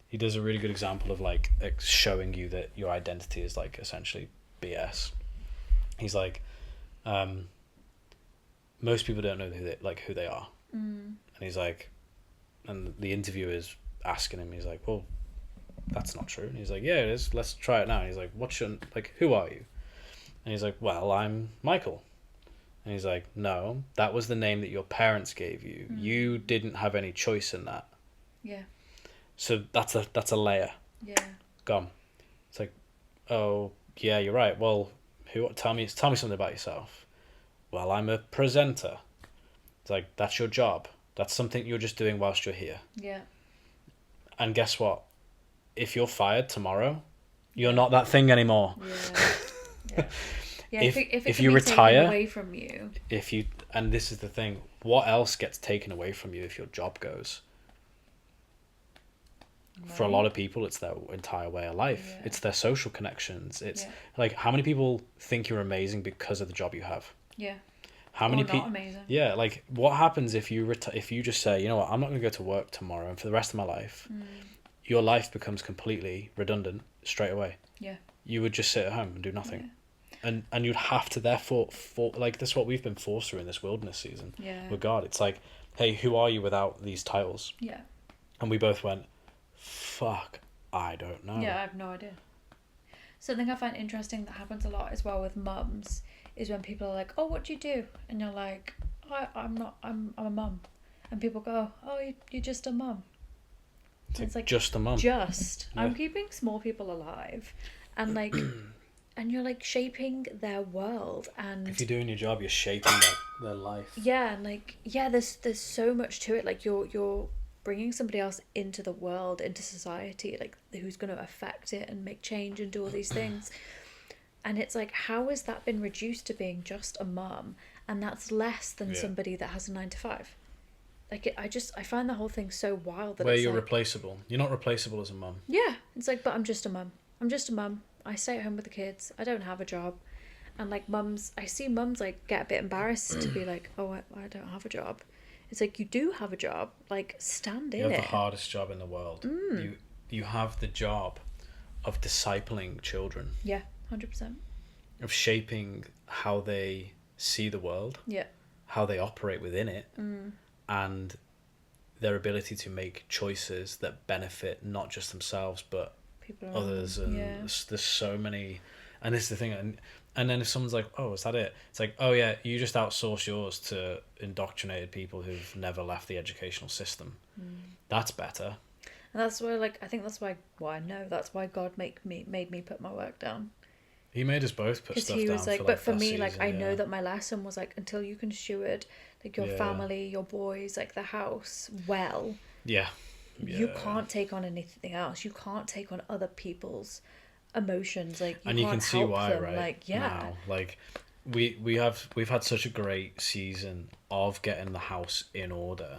S2: He does a really good example of like showing you that your identity is like essentially BS. He's like, most people don't know who they are, and he's like, and the interviewer is asking him. He's like, well, that's not true. And he's like, yeah, it is. Let's try it now. And he's like, who are you? And he's like, well, I'm Michael. And he's like, no, that was the name that your parents gave you. You didn't have any choice in that.
S3: Yeah.
S2: So that's a layer.
S3: Yeah.
S2: Gone. It's like, oh yeah, you're right. Well, tell me something about yourself. Well, I'm a presenter. It's like, that's your job. That's something you're just doing whilst you're here.
S3: Yeah.
S2: And guess what? If you're fired tomorrow, you're not that thing anymore.
S3: Yeah. Yeah. Yeah.
S2: If
S3: it
S2: you
S3: can be
S2: retire,
S3: taken away from you.
S2: And this is the thing, what else gets taken away from you if your job goes? For a lot of people, it's their entire way of life.
S3: Yeah.
S2: It's their social connections. It's like, how many people think you're amazing because of the job you have?
S3: Yeah.
S2: How many people?
S3: Amazing.
S2: Yeah, like what happens if you if you just say, you know what, I'm not going to go to work tomorrow, and for the rest of my life, your life becomes completely redundant straight away.
S3: Yeah.
S2: You would just sit at home and do nothing, and you'd have to therefore like that's what we've been forced through in this wilderness season.
S3: Yeah.
S2: With God, it's like, hey, who are you without these titles?
S3: Yeah.
S2: And we both went, fuck, I don't know.
S3: Yeah, I have no idea. Something I find interesting that happens a lot as well with mums is when people are like, "Oh, what do you do?" And you're like, I'm a mum," and people go, "Oh, you're just a mum."
S2: It's
S3: like
S2: just a mum.
S3: Just I'm keeping small people alive, and like, and you're like shaping their world. And
S2: if you're doing your job, you're shaping their life.
S3: Yeah, and like there's so much to it. Like you're bringing somebody else into the world, into society, like who's going to affect it and make change and do all these things. And it's like, how has that been reduced to being just a mum? And that's less than somebody that has a 9-to-5. Like I find the whole thing so wild that
S2: where
S3: it's
S2: you're
S3: like,
S2: replaceable. You're not replaceable as a mum.
S3: Yeah, it's like, but I'm just a mum. I'm just a mum. I stay at home with the kids. I don't have a job. And like mums, I see mums like get a bit embarrassed to be like, oh, I don't have a job. It's like, you do have a job. Like, stand in it.
S2: You have the hardest job in the world. You have the job of discipling children.
S3: Yeah, 100%.
S2: Of shaping how they see the world.
S3: Yeah.
S2: How they operate within it. And their ability to make choices that benefit not just themselves, but
S3: people
S2: others. And there's so many... And this is the thing... And then if someone's like, oh, is that it? It's like, oh yeah, you just outsource yours to indoctrinated people who've never left the educational system. That's better.
S3: And that's why, like, I think that's why, well, I know that's why God made me put my work down.
S2: He made us both put stuff down. Because he was
S3: like,
S2: for,
S3: but for me,
S2: season,
S3: like, I know that my lesson was like, until you can steward, like, your family, your boys, like, the house well.
S2: Yeah.
S3: You can't take on anything else. You can't take on other people's emotions, like,
S2: and you can see why
S3: them.
S2: right
S3: like,
S2: now, like we've had such a great season of getting the house in order,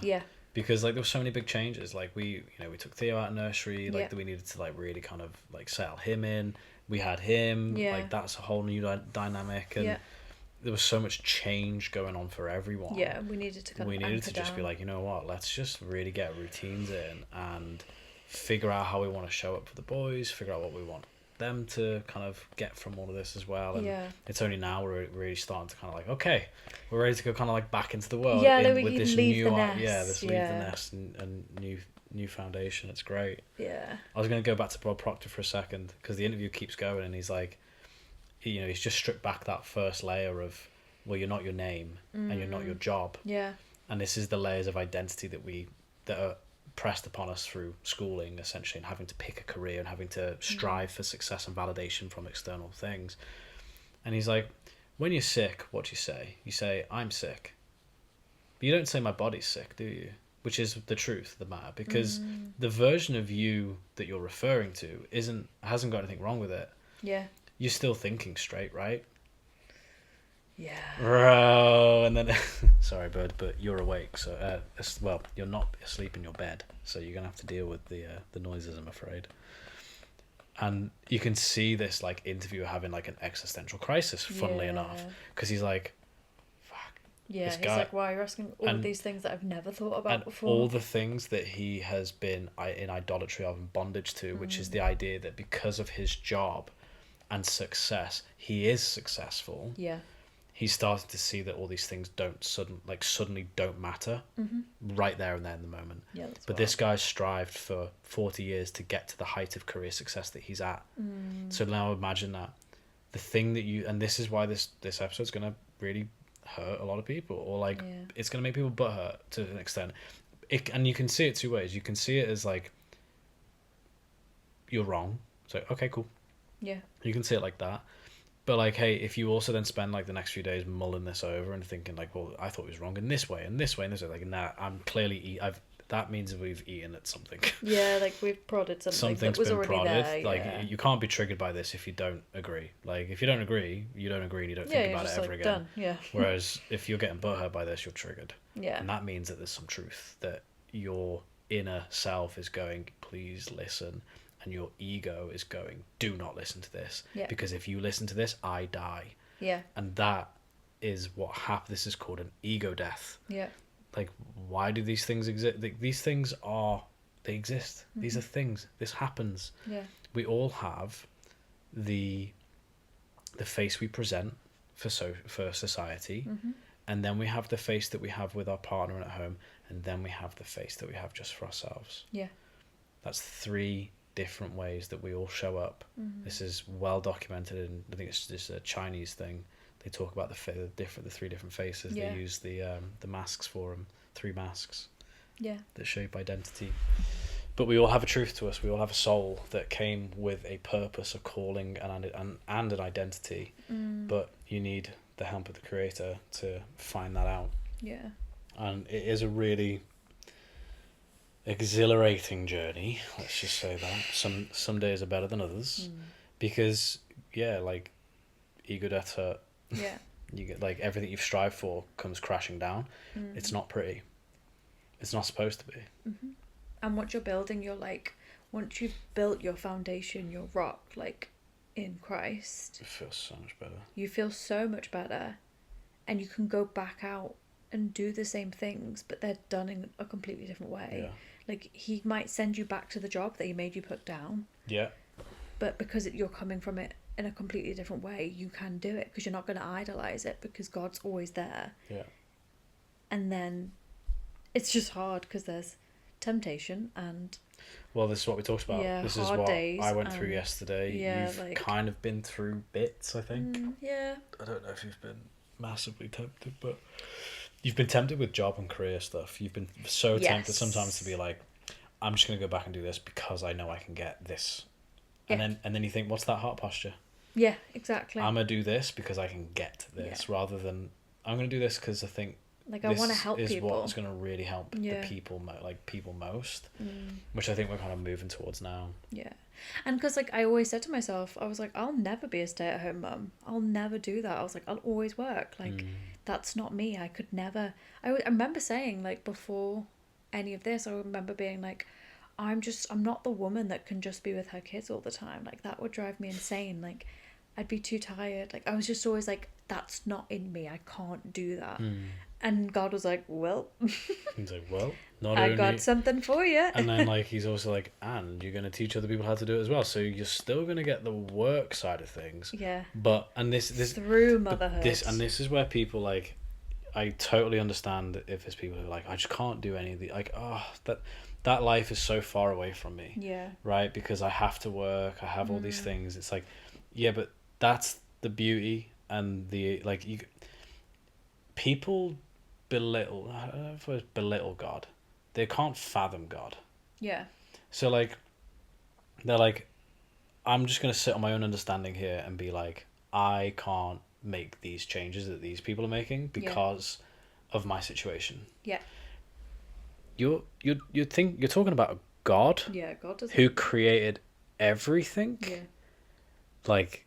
S2: because like there were so many big changes. Like we took Theo out of nursery, like that we needed to like really kind of like settle him in. We had him, like that's a whole new dynamic, and there was so much change going on for everyone.
S3: We needed to
S2: just be like, you know what, let's just really get routines in and figure out how we want to show up for the boys, figure out what we want them to kind of get from all of this as well. And it's only now we're really starting to kind of like, okay, we're ready to go kind of like back into the world with this new leave the nest and new foundation. It's great. I was going to go back to Bob Proctor for a second, because the interview keeps going and he's like, he's just stripped back that first layer of, well, you're not your name and you're not your job, and this is the layers of identity that are pressed upon us through schooling, essentially, and having to pick a career and having to strive for success and validation from external things. And he's like, when you're sick, what do you say? You say, I'm sick. But you don't say, my body's sick, do you? Which is the truth of the matter, because the version of you that you're referring to hasn't got anything wrong with it. You're still thinking straight, right? And then sorry bud, but you're awake, so well, you're not asleep in your bed, so you're gonna have to deal with the noises, I'm afraid. And you can see this like interviewer having like an existential crisis, funnily enough, because he's like, fuck,
S3: he's like, why you're asking all of these things that I've never thought about before,
S2: all the things that he has been in idolatry of and bondage to, which is the idea that because of his job and success, he is successful. He's starting to see that all these things suddenly don't matter right there and there in the moment. But this guy's strived for 40 years to get to the height of career success that he's at. So now imagine that. The thing that and this is why this episode's going to really hurt a lot of people, or like it's going to make people butthurt to an extent. And you can see it two ways. You can see it as like, you're wrong. So, okay, cool. You can see it like that. But like, hey, if you also then spend like the next few days mulling this over and thinking like, well, I thought it was wrong in this way and this way and this way, like, nah, I'm clearly that means we've eaten at something.
S3: Yeah, like we've prodded something that was already
S2: prodded.
S3: there.
S2: Like
S3: yeah.
S2: you can't be triggered by this if you don't agree. Like if you don't agree, you don't agree and you don't think about it ever again.
S3: Done. Yeah.
S2: Whereas if you're getting butthurt by this, you're triggered.
S3: Yeah.
S2: And that means that there's some truth, that your inner self is going, please listen, and your ego is going, do not listen to this.
S3: Yeah.
S2: Because if you listen to this, I die.
S3: Yeah.
S2: And that is what happened. This is called an ego death.
S3: Yeah.
S2: Like, why do these things exist? These things they exist. Mm-hmm. These are things. This happens.
S3: Yeah.
S2: We all have the face we present for society,
S3: mm-hmm.
S2: and then we have the face that we have with our partner and at home, and then we have the face that we have just for ourselves.
S3: Yeah.
S2: That's 3 different ways that we all show up.
S3: Mm-hmm.
S2: This is well documented, and I think it's just a Chinese thing. They talk about the 3 different faces.
S3: Yeah.
S2: They use the masks for them. 3 masks.
S3: Yeah.
S2: That shape identity. But we all have a truth to us. We all have a soul that came with a purpose, a calling, and an identity. But you need the help of the Creator to find that out.
S3: Yeah.
S2: And it is a really exhilarating journey. Let's just say that. Some days are better than others, because like ego death hurt.
S3: Yeah.
S2: You get like everything you've strived for comes crashing down. It's not pretty. It's not supposed to be.
S3: Mm-hmm. And what you're building, you're like, once you've built your foundation, your rock, like in Christ,
S2: It feels so much better.
S3: You feel so much better, and you can go back out and do the same things, but they're done in a completely different way.
S2: Yeah.
S3: Like he might send you back to the job that he made you put down.
S2: Yeah.
S3: But because you're coming from it in a completely different way, you can do it because you're not going to idolize it, because God's always there.
S2: Yeah.
S3: And then it's just hard because there's temptation and
S2: well, this is what we talked about. This is what I went through yesterday. You've kind of been through bits, I think.
S3: Yeah.
S2: I don't know if you've been massively tempted, but you've been tempted with job and career stuff. You've been so tempted sometimes to be like, I'm just going to go back and do this because I know I can get this.
S3: Yeah.
S2: And then you think, what's that heart posture?
S3: Yeah, exactly.
S2: I'm going to do this because I can get this, rather than I'm going to do this because I think
S3: like I want to help people. This is
S2: what's going to really help the people, people most, which I think we're kind of moving towards now.
S3: Yeah. And because like I always said to myself, I was like, I'll never be a stay-at-home mum. I'll never do that. I was like, I'll always work. Like that's not me. I could never. I remember saying like before any of this, I remember being like, I'm not the woman that can just be with her kids all the time. Like that would drive me insane. Like I'd be too tired. Like I was just always like, that's not in me. I can't do that. And God was like, well,
S2: he's like, well, not
S3: I
S2: only...
S3: got something for you.
S2: And then like he's also like, and you're going to teach other people how to do it as well. So you're still going to get the work side of things.
S3: Yeah.
S2: But and this
S3: through motherhood.
S2: This is where people like, I totally understand if there's people who are like, I just can't do any of the like, that life is so far away from me.
S3: Yeah.
S2: Right, because I have to work. I have all these things. It's like, yeah, but that's the beauty and the like. People belittle. I don't know if it's belittle God. They can't fathom God.
S3: Yeah.
S2: So like, they're like, I'm just gonna sit on my own understanding here and be like, I can't make these changes that these people are making because of my situation.
S3: Yeah.
S2: You're talking about a God.
S3: Yeah, God does.
S2: Who created everything.
S3: Yeah.
S2: Like,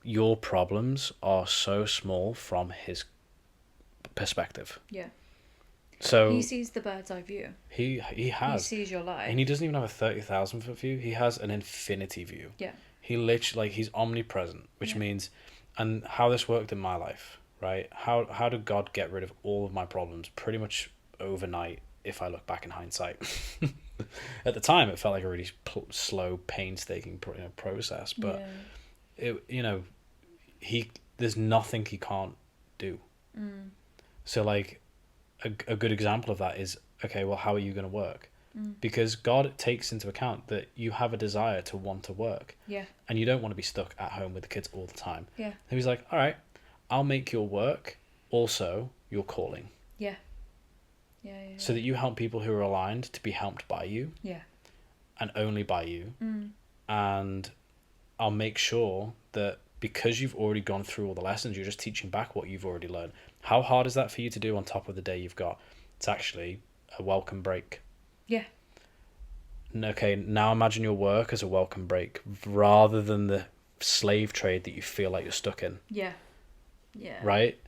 S2: your problems are so small from his perspective.
S3: Yeah.
S2: So
S3: he sees the bird's eye view.
S2: He has.
S3: He sees your life.
S2: And he doesn't even have a 30,000 foot view. He has an infinity view.
S3: Yeah.
S2: He literally, like, he's omnipresent, which means, and how this worked in my life, right? How did God get rid of all of my problems pretty much overnight, if I look back in hindsight? At the time, it felt like a really slow, painstaking process, but there's nothing he can't do. So like a good example of that is, okay, well, how are you going to work? Because God takes into account that you have a desire to want to work.
S3: Yeah.
S2: And you don't want to be stuck at home with the kids all the time.
S3: Yeah.
S2: And he's like, all right, I'll make your work also your calling.
S3: Yeah. Yeah.
S2: So that you help people who are aligned to be helped by you.
S3: Yeah.
S2: And only by you. And I'll make sure that because you've already gone through all the lessons, you're just teaching back what you've already learned. How hard is that for you to do on top of the day you've got? It's actually a welcome break.
S3: Yeah.
S2: Okay, now imagine your work as a welcome break rather than the slave trade that you feel like you're stuck in.
S3: Yeah. Yeah.
S2: Right?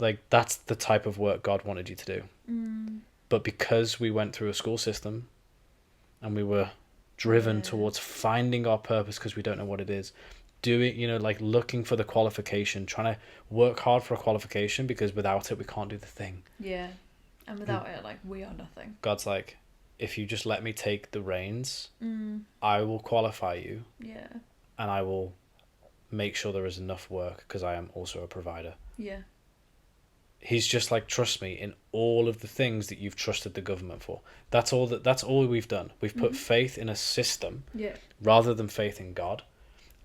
S2: Like, that's the type of work God wanted you to do. But because we went through a school system and we were driven towards finding our purpose because we don't know what it is, doing, like looking for the qualification, trying to work hard for a qualification because without it we can't do the thing.
S3: Yeah. And without it, like, we are nothing.
S2: God's like, if you just let me take the reins, I will qualify you.
S3: Yeah.
S2: And I will make sure there is enough work because I am also a provider.
S3: Yeah.
S2: He's just like, trust me in all of the things that you've trusted the government for. That's all we've done. We've put faith in a system rather than faith in God.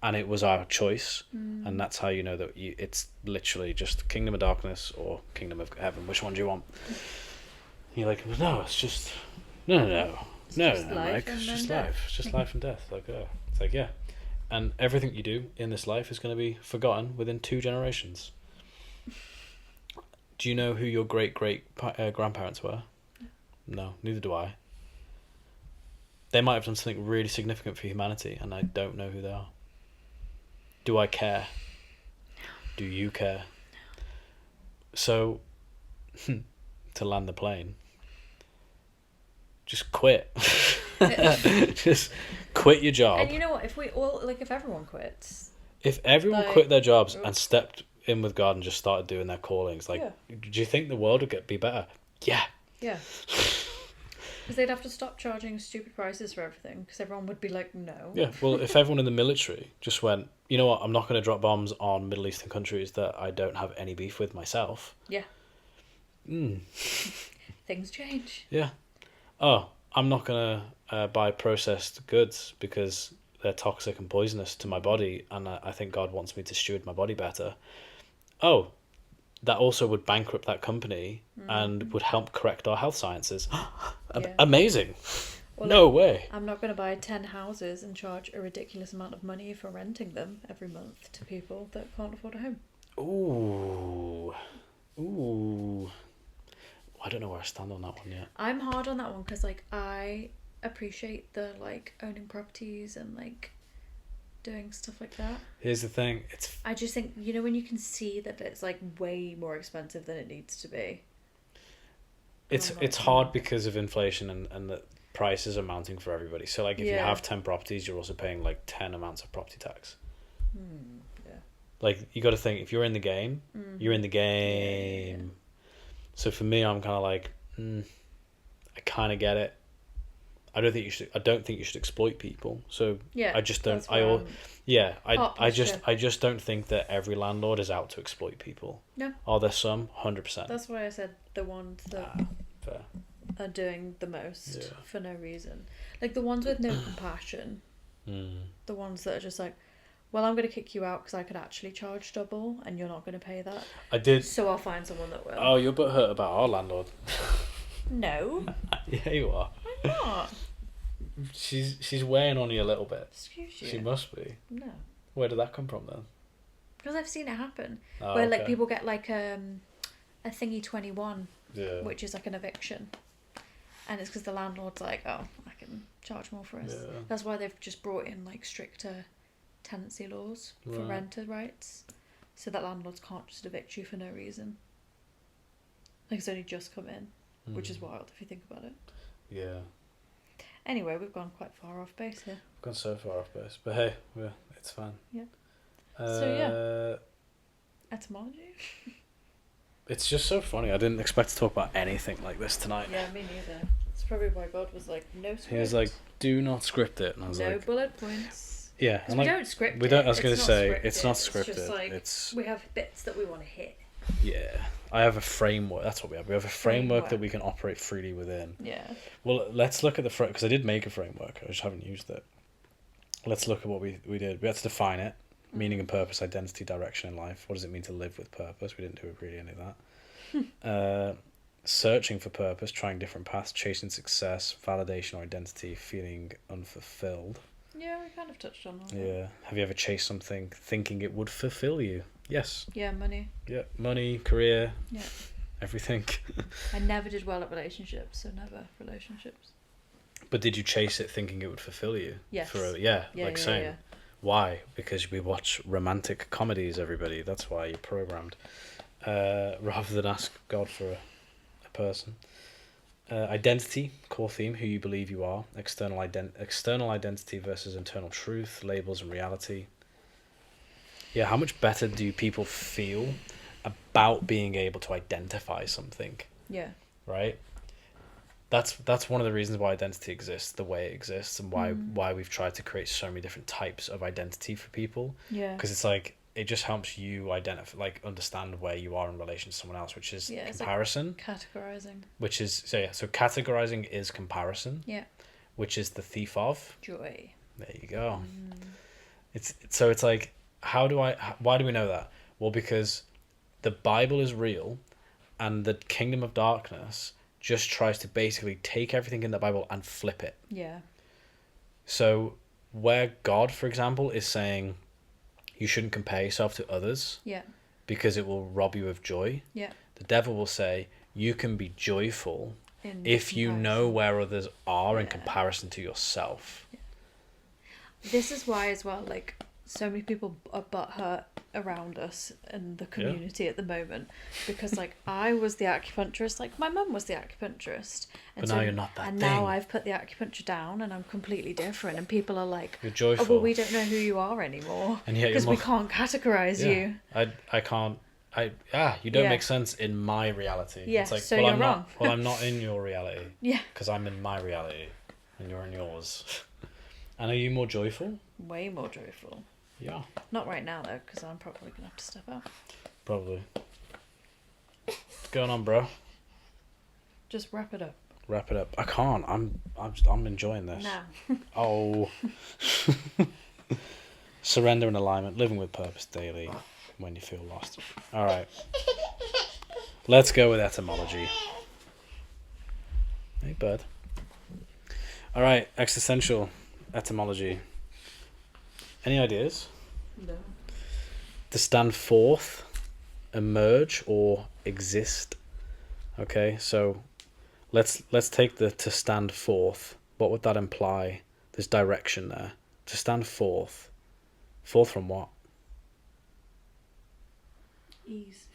S2: And it was our choice. And that's how you know that it's literally just kingdom of darkness or kingdom of heaven. Which one do you want? You're like, no, it's just... No, Mike, it's just life. It's just life and death. Like, it's like, yeah. And everything you do in this life is going to be forgotten within 2 generations. Do you know who your great-great-grandparents were? No, neither do I. They might have done something really significant for humanity, and I don't know who they are. Do I care? Do you care? So, to land the plane, just quit. Just quit your job.
S3: And you know what? If we all, like, if everyone quits...
S2: If everyone quit their jobs and stepped in with God and just started doing their callings, like, do you think the world would be better? Yeah.
S3: Yeah. Because they'd have to stop charging stupid prices for everything, because everyone would be like, no.
S2: Yeah, well, if everyone in the military just went, you know what, I'm not going to drop bombs on Middle Eastern countries that I don't have any beef with myself.
S3: Yeah. Things change.
S2: Yeah. Oh, I'm not going to buy processed goods because they're toxic and poisonous to my body, and I think God wants me to steward my body better. Oh, that also would bankrupt that company and would help correct our health sciences. Amazing. Well, no way.
S3: I'm not going to buy 10 houses and charge a ridiculous amount of money for renting them every month to people that can't afford a home.
S2: Ooh. I don't know where I stand on that one yet.
S3: I'm hard on that one because, like, I appreciate the, like, owning properties and, like, doing stuff like that.
S2: Here's the thing.
S3: I just think, you know, when you can see that it's, like, way more expensive than it needs to be.
S2: It's hard because of inflation and the prices are mounting for everybody. So, like, if you have 10 properties, you're also paying, like, 10 amounts of property tax.
S3: Yeah.
S2: Like, you got to think, if you're in the game, you're in the game. Yeah. So for me, I'm kind of like, I kind of get it. I don't think you should exploit people. So I just don't. I just don't think that every landlord is out to exploit people.
S3: No.
S2: Are there some? 100%.
S3: That's why I said the ones that are doing the most for no reason, like the ones with no compassion. The ones that are just like, well, I'm going to kick you out because I could actually charge double and you're not going to pay that.
S2: I did.
S3: So I'll find someone that will.
S2: Oh, you're butthurt about our landlord.
S3: No.
S2: Yeah, you are.
S3: I'm not.
S2: She's weighing on you a little bit.
S3: Excuse you.
S2: She must be.
S3: No.
S2: Where did that come from then?
S3: Because I've seen it happen.
S2: Oh,
S3: where like people get like a thingy 21, which is like an eviction. And it's because the landlord's like, oh, I can charge more for us. Yeah. That's why they've just brought in like stricter tenancy laws for renter rights, so that landlords can't just evict you for no reason. Like, it's only just come in, which is wild if you think about it. Yeah. Anyway, we've gone quite far off base here.
S2: We've gone so far off base, but hey, it's fine.
S3: Yeah. So etymology.
S2: It's just so funny. I didn't expect to talk about anything like this tonight.
S3: Yeah, me neither. It's probably why God was like, no script.
S2: He was like, do not script it, and I was like,
S3: no bullet points.
S2: Yeah,
S3: we don't script it.
S2: We don't. I was going to say it's not scripted.
S3: It's just like we have bits that we want to hit.
S2: Yeah, I have a framework. That's what we have. We have a framework that we can operate freely within.
S3: Yeah.
S2: Well, let's look at the because I did make a framework. I just haven't used it. Let's look at what we did. We had to define it: meaning and purpose, identity, direction in life. What does it mean to live with purpose? We didn't do really any of that. Searching for purpose, trying different paths, chasing success, validation or identity, feeling unfulfilled.
S3: Yeah, we kind of touched on that.
S2: Yeah. Have you ever chased something thinking it would fulfill you? Yes.
S3: Yeah, money.
S2: Yeah. Money, career.
S3: Yeah.
S2: Everything.
S3: I never did well at relationships, so never relationships.
S2: But did you chase it thinking it would fulfill you?
S3: Yes.
S2: Same.
S3: Yeah.
S2: Why? Because we watch romantic comedies, everybody. That's why you're programmed. Rather than ask God for a person. Identity, core theme, who you believe you are. External identity versus internal truth, labels and reality. Yeah, how much better do people feel about being able to identify something?
S3: Yeah.
S2: Right? That's one of the reasons why identity exists the way it exists, and why we've tried to create so many different types of identity for people.
S3: Yeah.
S2: Because it's like, it just helps you identify, like, understand where you are in relation to someone else, which is comparison.
S3: Like categorizing.
S2: Which is so categorizing is comparison.
S3: Yeah.
S2: Which is the thief of
S3: joy.
S2: There you go. It's like, why do we know that? Well, because the Bible is real, and the kingdom of darkness just tries to basically take everything in the Bible and flip it.
S3: Yeah.
S2: So where God, for example, is saying you shouldn't compare yourself to others.
S3: Yeah.
S2: Because it will rob you of joy.
S3: Yeah.
S2: The devil will say you can be joyful if you know where others are in comparison to yourself.
S3: Yeah. This is why as well, like, so many people are butthurt around us in the community at the moment, because like I was the acupuncturist, like my mum was the acupuncturist, and
S2: but now you're not that
S3: and
S2: thing.
S3: Now I've put the acupuncture down and I'm completely different, and people are like,
S2: you're joyful.
S3: oh well, we don't know who you are anymore,
S2: and yet
S3: because we can't categorize you.
S2: I can't. You don't make sense in my reality.
S3: Yeah,
S2: it's like,
S3: so
S2: well,
S3: you're
S2: I'm
S3: wrong.
S2: I'm not in your reality.
S3: Yeah.
S2: Because I'm in my reality, and you're in yours. And are you more joyful?
S3: Way more joyful.
S2: Yeah.
S3: Not right now though, because I'm probably gonna have to step out.
S2: Probably. What's going on, bro?
S3: Just wrap it up.
S2: Wrap it up. I can't. I'm enjoying this.
S3: Now.
S2: Oh. Surrender and alignment. Living with purpose daily when you feel lost. All right. Let's go with etymology. Hey, bud. All right. Existential etymology. Any ideas?
S3: No.
S2: To stand forth, emerge, or exist. Okay, so let's take the to stand forth. What would that imply? There's direction there. To stand forth. Forth from what?
S3: Ease.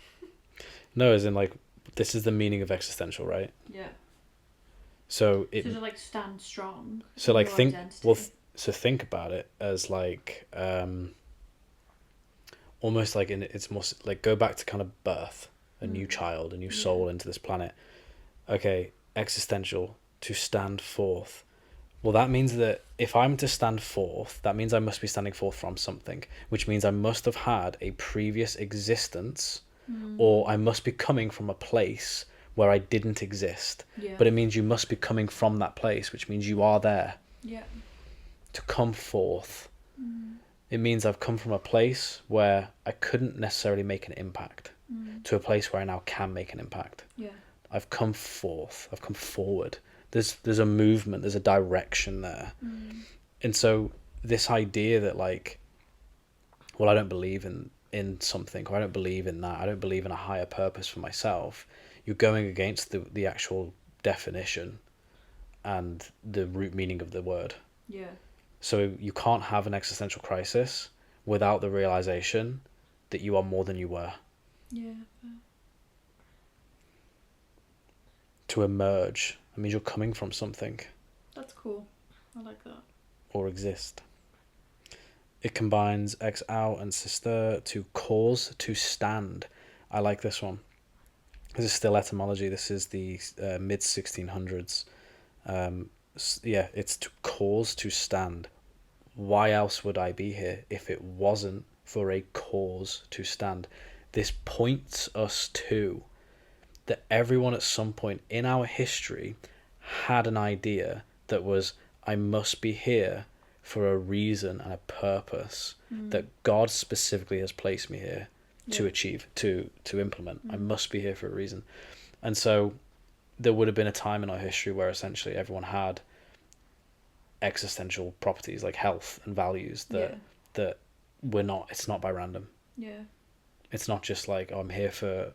S2: No, as in like, this is the meaning of existential, right?
S3: Yeah.
S2: So
S3: to like stand strong.
S2: So like think
S3: identity.
S2: well. So think about it as like almost like it's more like go back to kind of birth, a new child, a new soul into this planet. Okay, existential, to stand forth. Well, that means that if I'm to stand forth, that means I must be standing forth from something, which means I must have had a previous existence, or I must be coming from a place where I didn't exist.
S3: Yeah.
S2: But it means you must be coming from that place, which means you are there.
S3: Yeah.
S2: To come forth. It means I've come from a place where I couldn't necessarily make an impact to a place where I now can make an impact.
S3: Yeah.
S2: I've come forth. I've come forward. There's a movement. There's a direction there. And so this idea that like, well, I don't believe in something, or I don't believe in that. I don't believe in a higher purpose for myself. You're going against the actual definition and the root meaning of the word.
S3: Yeah.
S2: So you can't have an existential crisis without the realization that you are more than you were.
S3: Yeah.
S2: To emerge, that means you're coming from something.
S3: That's cool. I like that.
S2: Or exist. It combines ex out and sister, to cause, to stand. I like this one. This is still etymology. This is the mid 1600s. It's to cause, to stand. Why else would I be here if it wasn't for a cause to stand? This points us to that everyone at some point in our history had an idea that was, I must be here for a reason and a purpose that God specifically has placed me here to achieve, to implement. I must be here for a reason. And so there would have been a time in our history where essentially everyone had existential properties like health and values that it's not by random.
S3: Yeah.
S2: It's not just like, oh, I'm here for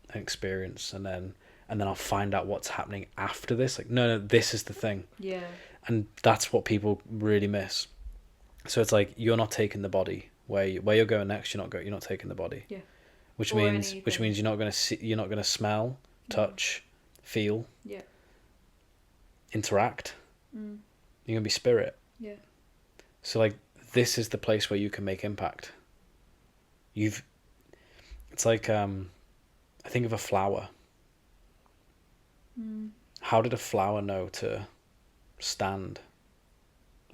S2: an experience and then I'll find out what's happening after this. Like, no, this is the thing.
S3: Yeah.
S2: And that's what people really miss. So it's like, you're not taking the body where you're going next. You're not taking the body.
S3: Yeah.
S2: Which
S3: Or
S2: means
S3: anything.
S2: you're not going to see, you're not going to smell, touch, feel, interact. You're going to be spirit.
S3: Yeah.
S2: So like, this is the place where you can make impact. It's like, I think of a flower. How did a flower know to stand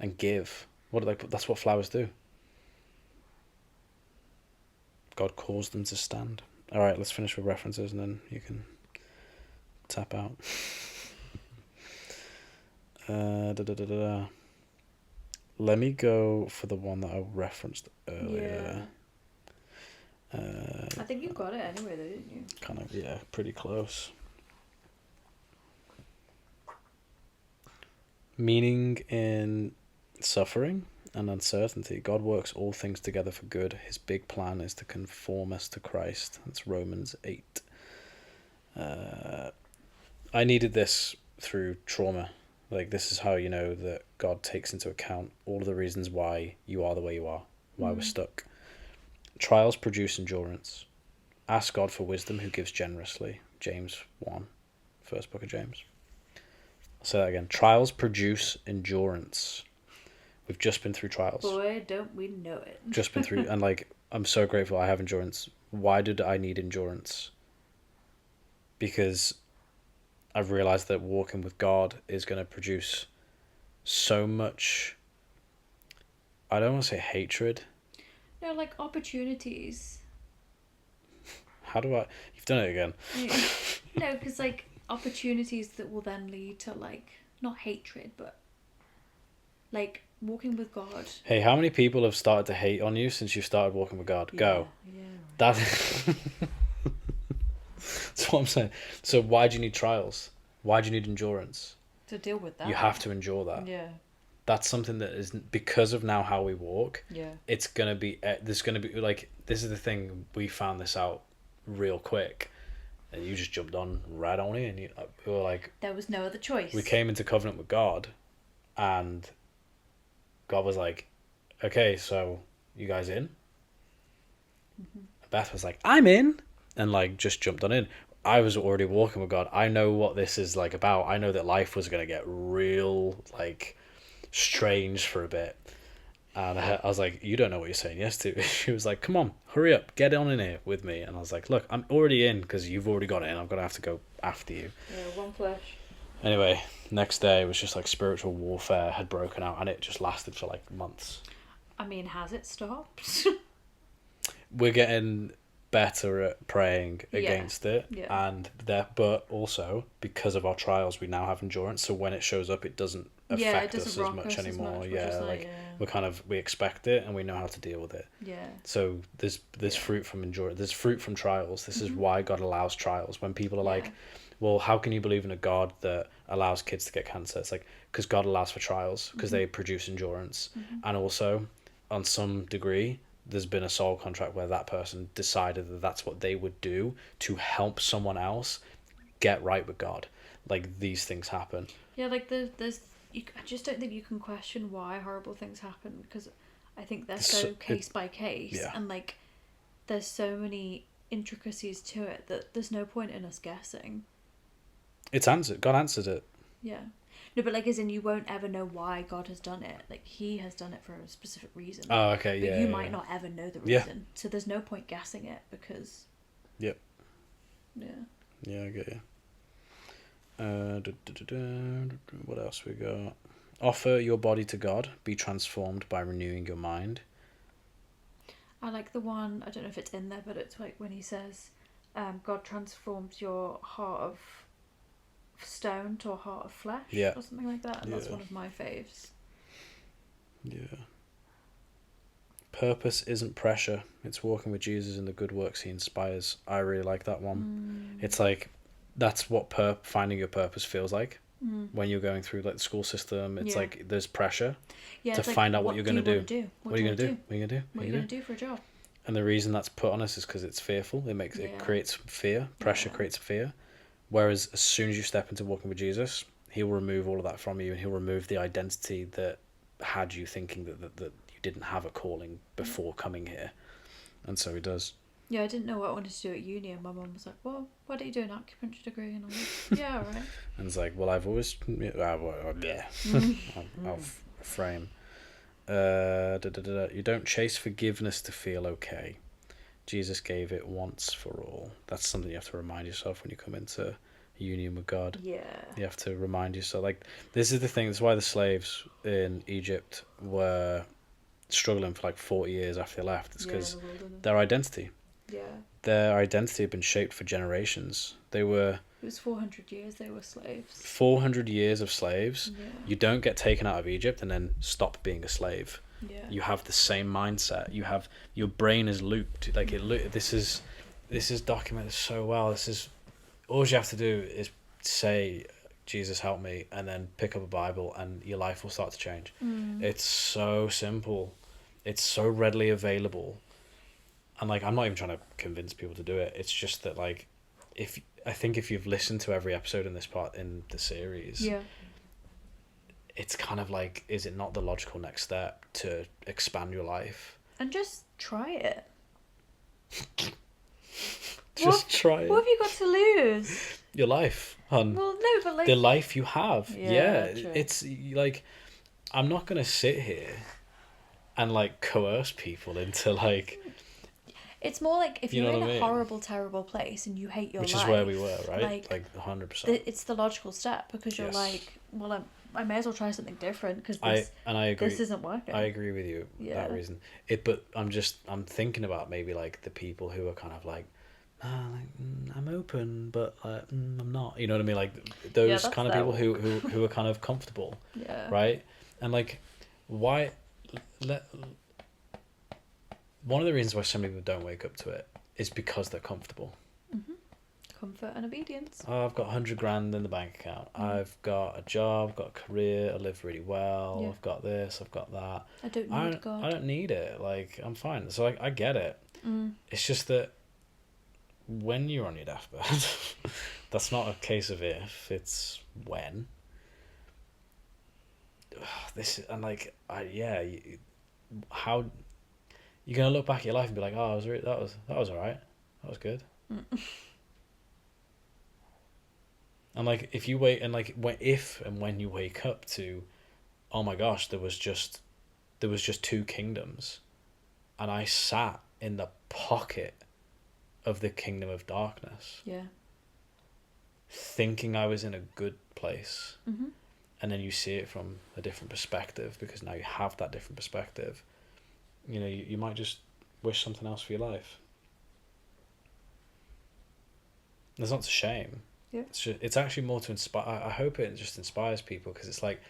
S2: and give? That's what flowers do. God calls them to stand. All right, let's finish with references and then you can tap out. Let me go for the one that I referenced earlier.
S3: I think you got it anyway, though, didn't you?
S2: Kind of, yeah, pretty close. Meaning in suffering and uncertainty, God works all things together for good. His big plan is to conform us to Christ. That's Romans 8. I needed this through trauma. Like, this is how you know that God takes into account all of the reasons why you are the way you are, why we're stuck. Trials produce endurance. Ask God for wisdom, who gives generously. James 1, first book of James. I'll say that again. Trials produce endurance. We've just been through trials.
S3: Boy, don't we know it.
S2: Just been through, and like, I'm so grateful I have endurance. Why did I need endurance? Because I've realized that walking with God is going to produce so much, I don't want to say hatred.
S3: No, like opportunities.
S2: How do I... You've done it again.
S3: No, because like opportunities that will then lead to like, not hatred, but like walking with God.
S2: Hey, how many people have started to hate on you since you started walking with God? Go.
S3: Yeah.
S2: That... That's what I'm saying. So why do you need trials? Why do you need endurance?
S3: To deal with that.
S2: You have to endure that.
S3: Yeah.
S2: That's something that is, because of now how we walk,
S3: Yeah.
S2: it's going to be, there's going to be, like, this is the thing, we found this out real quick, and you just jumped on right on it, and we were like...
S3: There was no other choice.
S2: We came into covenant with God, and God was like, okay, so you guys in? Beth was like, I'm in, and like just jumped on in. I was already walking with God. I know what this is like about. I know that life was going to get real, like, strange for a bit. And I was like, you don't know what you're saying yes to. She was like, come on, hurry up, get on in here with me. And I was like, look, I'm already in because you've already got in. I'm going to have to go after you.
S3: Yeah, one flesh.
S2: Anyway, next day was just like spiritual warfare had broken out, and it just lasted for like months.
S3: I mean, has it stopped?
S2: We're getting better at praying against it, and but also because of our trials we now have endurance, so when it shows up it doesn't affect us as much anymore. We expect it and we know how to deal with it. So there's fruit from endurance, there's fruit from trials. This is why God allows trials. When people are like, well, how can you believe in a God that allows kids to get cancer? It's like, because God allows for trials, because they produce endurance. And also, on some degree, there's been a soul contract where that person decided that that's what they would do to help someone else get right with God. Like, these things happen.
S3: Yeah, like I just don't think you can question why horrible things happen, because I think they're so case by case, and like there's so many intricacies to it that there's no point in us guessing.
S2: It's answered. God answered it.
S3: Yeah. No, but like, as in, you won't ever know why God has done it. Like, he has done it for a specific reason.
S2: Oh, okay,
S3: but you might not ever know the reason. So there's no point guessing it, because...
S2: Yep.
S3: Yeah.
S2: Yeah, I get you. What else we got? Offer your body to God. Be transformed by renewing your mind.
S3: I like the one, I don't know if it's in there, but it's like when he says, God transforms your heart of stone to a heart of flesh, or something like that, and that's one of my faves.
S2: Purpose isn't pressure, it's walking with Jesus in the good works he inspires. I really like that one. It's like, that's what finding your purpose feels like. when you're going through like the school system. It's like there's pressure to
S3: it's
S2: find
S3: like,
S2: out what you're going to do.
S3: What
S2: are you going to
S3: do?
S2: What are you going to do?
S3: What are you going to do for a job?
S2: And the reason that's put on us is because it's fearful. It creates fear. Pressure creates fear. Whereas as soon as you step into walking with Jesus, he'll remove all of that from you, and he'll remove the identity that had you thinking that you didn't have a calling before coming here. And so he does.
S3: Yeah, I didn't know what I wanted to do at uni, and my mum was like, well, why don't you do an acupuncture degree? And I'm like, yeah, all right.
S2: And it's like, well, I've always... I'll frame. You don't chase forgiveness to feel okay. Jesus gave it once for all. That's something you have to remind yourself when you come into union with God.
S3: Yeah.
S2: You have to remind yourself. Like, this is the thing. That's why the slaves in Egypt were struggling for like 40 years after they left. It's because their identity. Yeah. Their identity had been shaped for generations. It was
S3: 400 years they were slaves.
S2: 400 years of slaves. Yeah. You don't get taken out of Egypt and then stop being a slave. Yeah. You have the same mindset. Your brain is looped. Like this is documented so well. All you have to do is say, Jesus help me, and then pick up a Bible and your life will start to change. It's so simple. It's so readily available. And like, I'm not even trying to convince people to do it. It's just that like, if you've listened to every episode in the series, it's kind of like, is it not the logical next step to expand your life?
S3: And just try it.
S2: Try it.
S3: What have you got to lose?
S2: Your life, hon.
S3: Well, no, but like...
S2: the life you have. Yeah.
S3: True.
S2: It's like, I'm not going to sit here and like coerce people into like...
S3: It's more like if you're in a horrible, terrible place and you hate your life... Which is where we were, right? Like 100%. It's the logical step, because you're like, well, I may as well try something different, because I agree. This isn't working.
S2: I agree with you for that reason. But I'm thinking about maybe like the people who are kind of like, I'm open, but I'm not. You know what I mean? Like those kind of people who are kind of comfortable, right? And like, why? One of the reasons why so many people don't wake up to it is because they're comfortable.
S3: Mm-hmm. Comfort and obedience.
S2: Oh, I've got 100 grand in the bank account. I've got a job, got a career, I live really well. I've got this, I've got that.
S3: I don't need God.
S2: I don't need it. Like, I'm fine. So I get it. It's just that when you're on your deathbed, that's not a case of if, it's when. How you're gonna look back at your life and be like, oh, that was all right, that was good. And like, if you wait, and like, when you wake up to, oh my gosh, there was just 2 kingdoms, and I sat in the pocket of the kingdom of darkness. Yeah. Thinking I was in a good place. Mm-hmm. And then you see it from a different perspective, because now you have that different perspective. You know, you might just wish something else for your life. There's not a shame. Yeah. It's actually more to inspire. I hope it just inspires people, because it's like,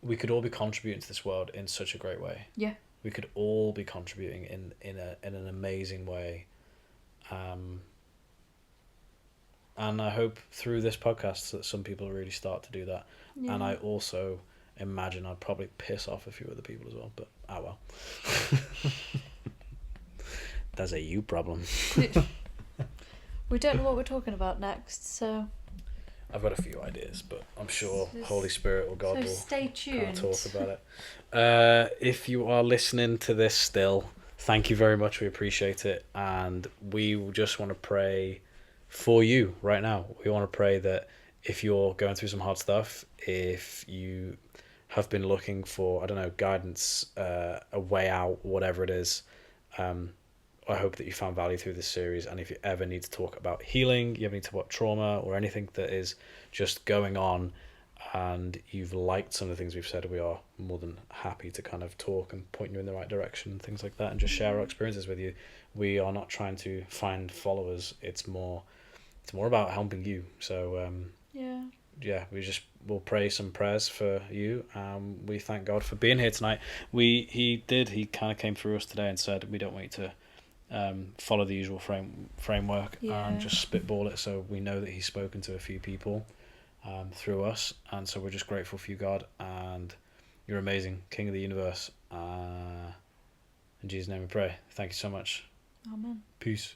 S2: we could all be contributing to this world in such a great way. Yeah. We could all be contributing in an amazing way. And I hope through this podcast that some people really start to do that. Yeah. And I also imagine I'd probably piss off a few other people as well, but well. That's a you problem.
S3: We don't know what we're talking about next, so...
S2: I've got a few ideas, but I'm sure Holy Spirit or God will
S3: stay tuned.
S2: Talk about it. If you are listening to this still, thank you very much. We appreciate it. And we just want to pray for you right now. We want to pray that if you're going through some hard stuff, if you have been looking for, guidance, a way out, whatever it is, I hope that you found value through this series. And if you ever need to talk about healing, you ever need to talk about trauma or anything that is just going on, and you've liked some of the things we've said, we are more than happy to kind of talk and point you in the right direction and things like that, and just share our experiences with you. We are not trying to find followers. It's more about helping you. So we'll pray some prayers for you. We thank God for being here tonight. He kind of came through us today and said, we don't want you to follow the usual framework and just spitball it. So we know that he's spoken to a few people, through us, and so we're just grateful for you, God, and you're amazing, King of the universe. In Jesus' name we pray. Thank you so much.
S3: Amen.
S2: Peace.